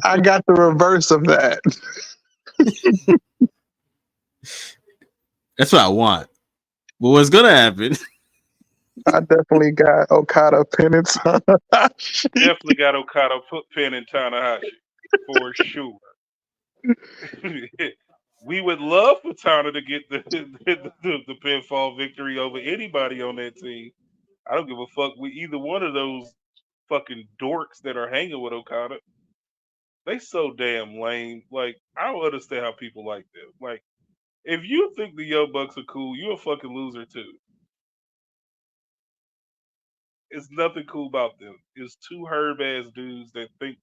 I got the reverse of that. That's what I want. But what's gonna happen? I definitely got Okada pinning Tanahashi. Definitely got Okada pinning Tanahashi for sure. We would love for Tana to get the pinfall victory over anybody on that team. I don't give a fuck with either one of those fucking dorks that are hanging with Okada. They so damn lame. Like, I don't understand how people like them. Like, if you think the Young Bucks are cool, you're a fucking loser too. It's nothing cool about them. It's two herb ass dudes that think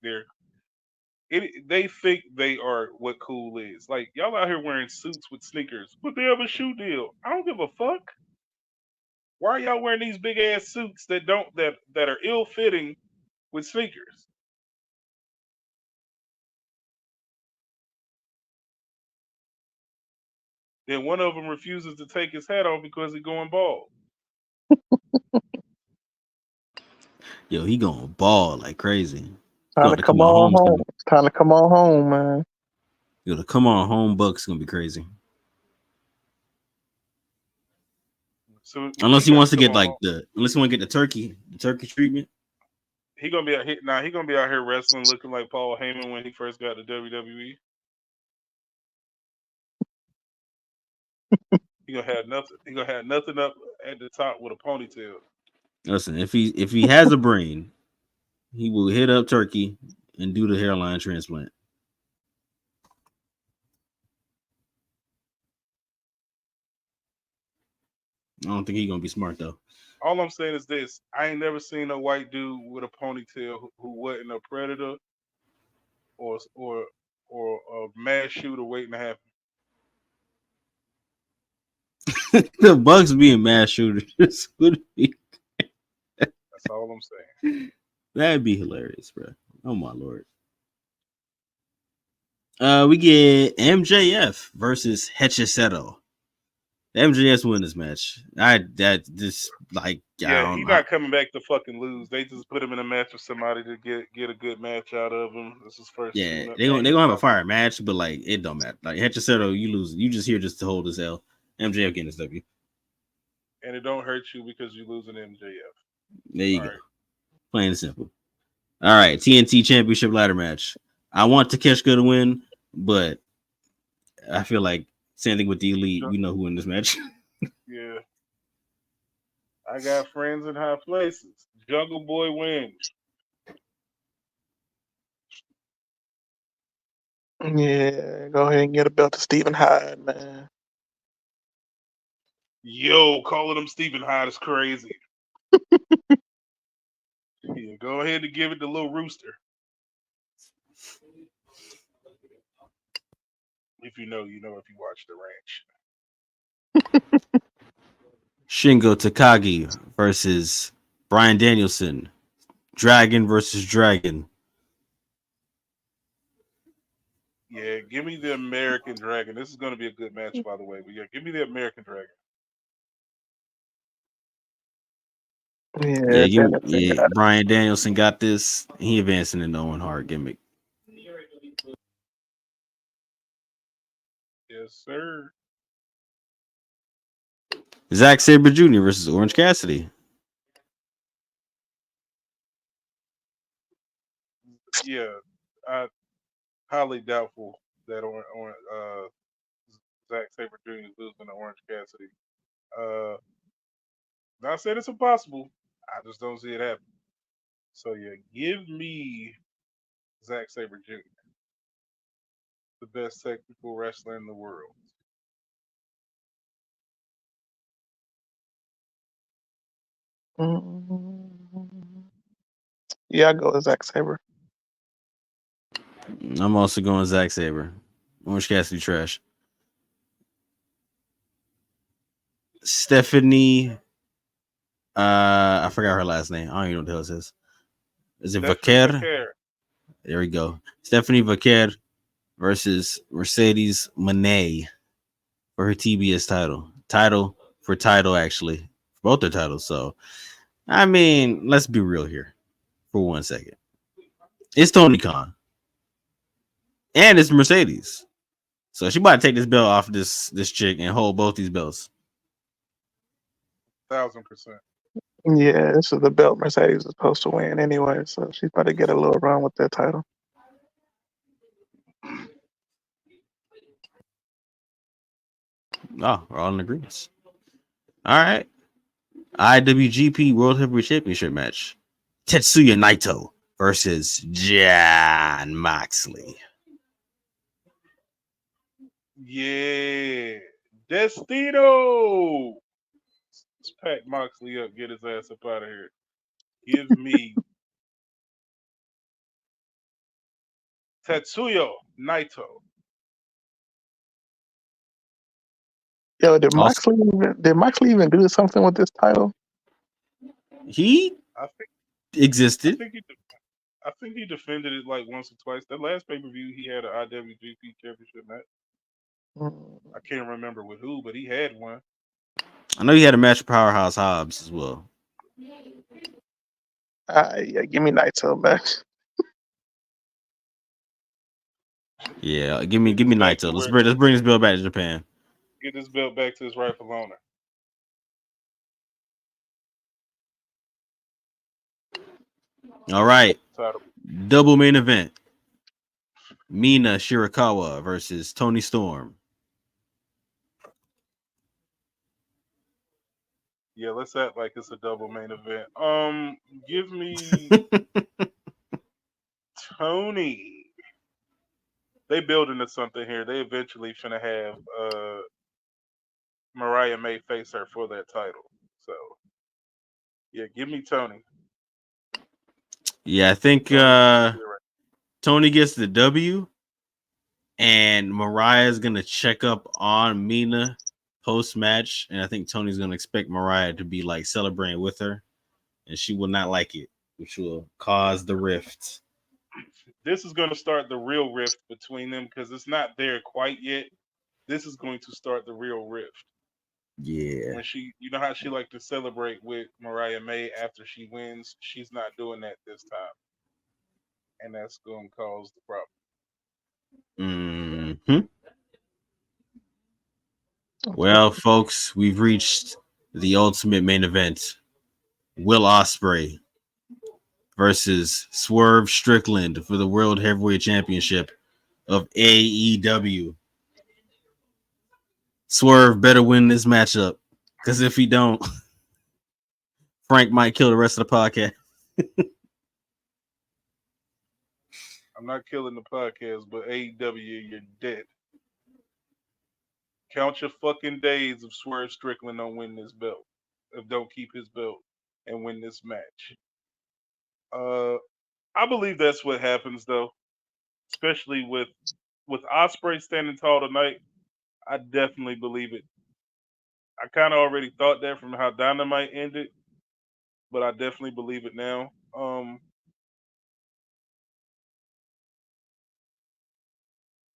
they think they are what cool is. Like, y'all out here wearing suits with sneakers, but they have a shoe deal. I don't give a fuck. Why are y'all wearing these big ass suits that are ill fitting with sneakers? Then one of them refuses to take his hat off because he's going bald. Yo, he going ball like crazy. Time to come on home. Time to come on home, man. Yo, the come on home Bucks gonna be crazy. So unless he wants to get like unless he want to get the turkey treatment. He gonna be out here now. He gonna be out here wrestling, looking like Paul Heyman when he first got to WWE. He gonna have nothing. He gonna have nothing up at the top with a ponytail. Listen, if he has a brain, he will hit up Turkey and do the hairline transplant. I don't think he's gonna be smart though. All I'm saying is this: I ain't never seen a white dude with a ponytail who wasn't a predator or a mass shooter waiting to happen. The Bucks being mass shooters would be. That's all I'm saying. That'd be hilarious, bro. Oh my lord. We get MJF versus Hechiseto. MJF win this match. He's not coming back to fucking lose. They just put him in a match with somebody to get a good match out of him. This is first. Yeah, they're gonna have a fire match, but like it don't matter. Like Hechiseto, you lose. You just here just to hold his L. MJF getting his W. And it don't hurt you because you losing MJF. There you go. Right. Plain and simple. All right, TNT Championship ladder match. I want Takeshita to win, but I feel like same thing with the Elite. We know who in this match. Yeah. I got friends in high places. Jungle Boy wins. Yeah, go ahead and get a belt to Stephen Hyde, man. Yo, calling him Stephen Hyde is crazy. Yeah, go ahead and give it to Little Rooster. If you know, you know if you watch The Ranch. Shingo Takagi versus Bryan Danielson. Dragon versus Dragon. Yeah, give me the American Dragon. This is going to be a good match, by the way. But yeah, give me the American Dragon. Yeah. Bryan Danielson got this. He advancing in the Owen Hart gimmick. Yes, sir. Zack Sabre Jr. versus Orange Cassidy. Yeah, highly doubtful that Zack Sabre Jr. is losing to Orange Cassidy. Not saying it's impossible. I just don't see it happen. So yeah, give me Zack Sabre Jr., the best technical wrestler in the world. Yeah, I go with Zack Sabre. I'm also going Zack Sabre. Orange Cassidy trash. Stephanie. I forgot her last name. I don't even know what the hell it is. Is it Stephanie Vaquer? McCare. There we go. Stephanie Vaquer versus Mercedes Monet for her TBS title. Title, actually. Both their titles. So, I mean, let's be real here for 1 second. It's Tony Khan. And it's Mercedes. So she about to take this belt off this chick and hold both these belts. 1000%. Yeah, this is the belt Mercedes is supposed to win anyway, so she's about to get a little run with that title. Oh, we're all in agreement. All right. IWGP World Heavyweight Championship match. Tetsuya Naito versus Jon Moxley. Yeah. Destino. Let's pack Moxley up, get his ass up out of here. Give me Tetsuya Naito. Yo, Also, Did Moxley even do something with this title? he I think I existed. think he I think he defended it like once or twice. That last pay per view, he had an IWGP Championship match. Mm, I can't remember with who, but he had one. I know he had a match with Powerhouse Hobbs as well. yeah, give me Naito back. Yeah, give me Get this back Naito. to where Let's bring this bill back to Japan. get this belt back to its rightful owner. All right. Title. Double main event. Mina Shirakawa versus Tony Storm. Yeah, let's act like it's a double main event. Give me Tony. They building to something here. They eventually finna have Mariah May face her for that title. So yeah, give me Tony. Yeah, I think Tony gets the right. Tony gets the W, and Mariah's gonna check up on Mina post match, and I think Tony's gonna expect Mariah to be like celebrating with her, and she will not like it, which will cause the rift. This is going to start the real rift between them because it's not there quite yet. This is going to start the real rift Yeah. when you know how she like to celebrate with Mariah May after she wins. She's not doing that this time, and that's going to cause the problem. Mm-hmm. Well, folks, we've reached the ultimate main event. Will Ospreay versus Swerve Strickland for the World Heavyweight Championship of AEW. Swerve better win this matchup, because if he don't, Frank might kill the rest of the podcast. I'm not killing the podcast, but AEW, you're dead. Count your fucking days if Swerve Strickland don't win this belt, if don't keep his belt and win this match. Uh, I believe that's what happens though, especially with Osprey standing tall tonight. I definitely believe it. I kind of already thought that from how Dynamite ended, but I definitely believe it now.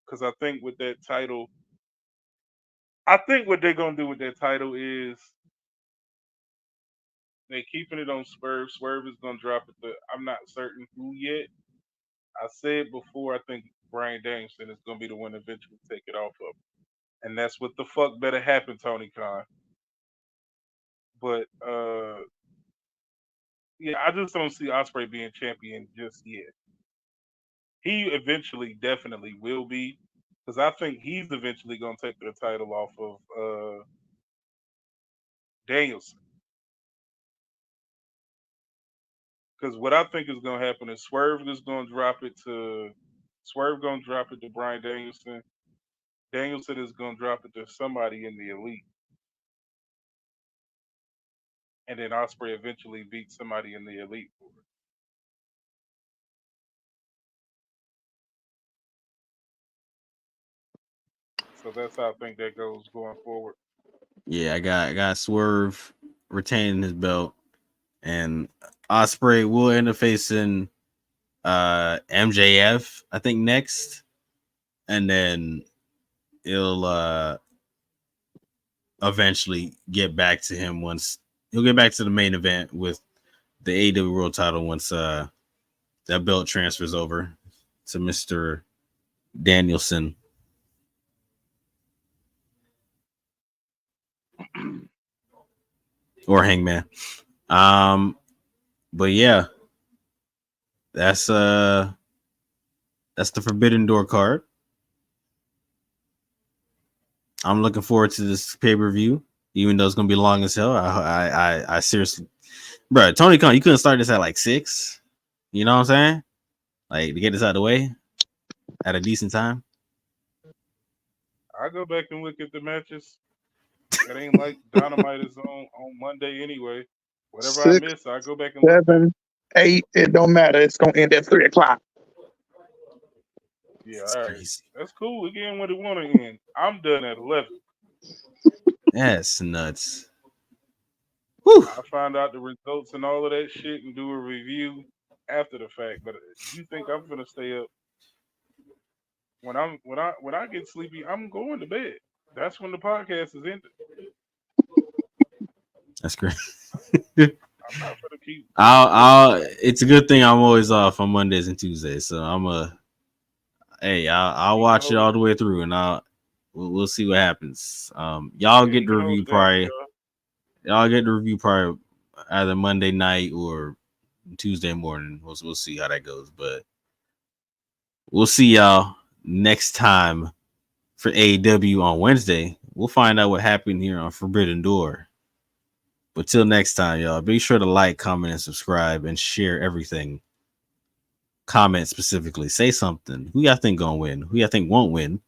Because I think with that title, I think what they're gonna do with that title is they keeping it on Swerve. Swerve is gonna drop it to I'm not certain who yet. I said before I think Bryan Danielson is gonna be the one to eventually take it off of him. And that's what the fuck better happen, Tony Khan. But yeah, I just don't see Osprey being champion just yet. He eventually definitely will be, because I think he's eventually gonna take the title off of Danielson. Because what I think is gonna happen is Swerve gonna drop it to Bryan Danielson. Danielson is gonna drop it to somebody in the elite. And then Osprey eventually beats somebody in the elite for it. So that's how I think that goes going forward. Yeah, I got Swerve retaining his belt, and Ospreay will end up facing MJF, I think, next, and then it'll eventually get back to him once he'll get back to the main event with the AEW World Title once that belt transfers over to Mr. Danielson. Or Hangman. But yeah, that's the Forbidden Door card. I'm looking forward to this pay-per-view, even though it's gonna be long as hell. I seriously, bro, Tony Khan, you couldn't start this at like 6. You know what I'm saying? Like to get this out of the way at a decent time. I go back and look at the matches. It ain't like Dynamite is on Monday anyway. Whatever I 6, miss, I go back and look. 7, 8. It don't matter. It's gonna end at 3:00. Yeah, That's all right. crazy. That's cool. We getting what it want to end. I'm done at 11. That's nuts. Whew. I find out the results and all of that shit and do a review after the fact. But you think I'm gonna stay up when I get sleepy? I'm going to bed. That's when the podcast is ended. That's great. I'm not gonna keep. It's a good thing I'm always off on Mondays and Tuesdays, so I'll watch it all the way through, and we'll see what happens. Y'all get the review probably. Y'all get the review probably either Monday night or Tuesday morning. We'll see how that goes, but we'll see y'all next time for AEW on Wednesday. We'll find out what happened here on Forbidden Door. But till next time, y'all, be sure to like, comment, and subscribe, and share everything. Comment specifically. Say something. Who y'all think gonna win? Who y'all think won't win?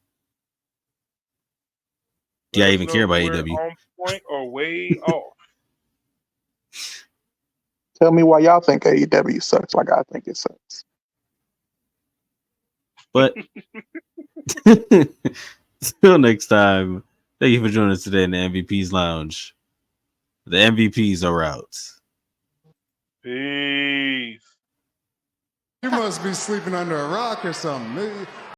Do y'all even care about AEW? On point or way off? Tell me why y'all think AEW sucks like I think it sucks. But till next time, thank you for joining us today in the MVP's Lounge. The MVPs are out. Peace. You must be sleeping under a rock or something.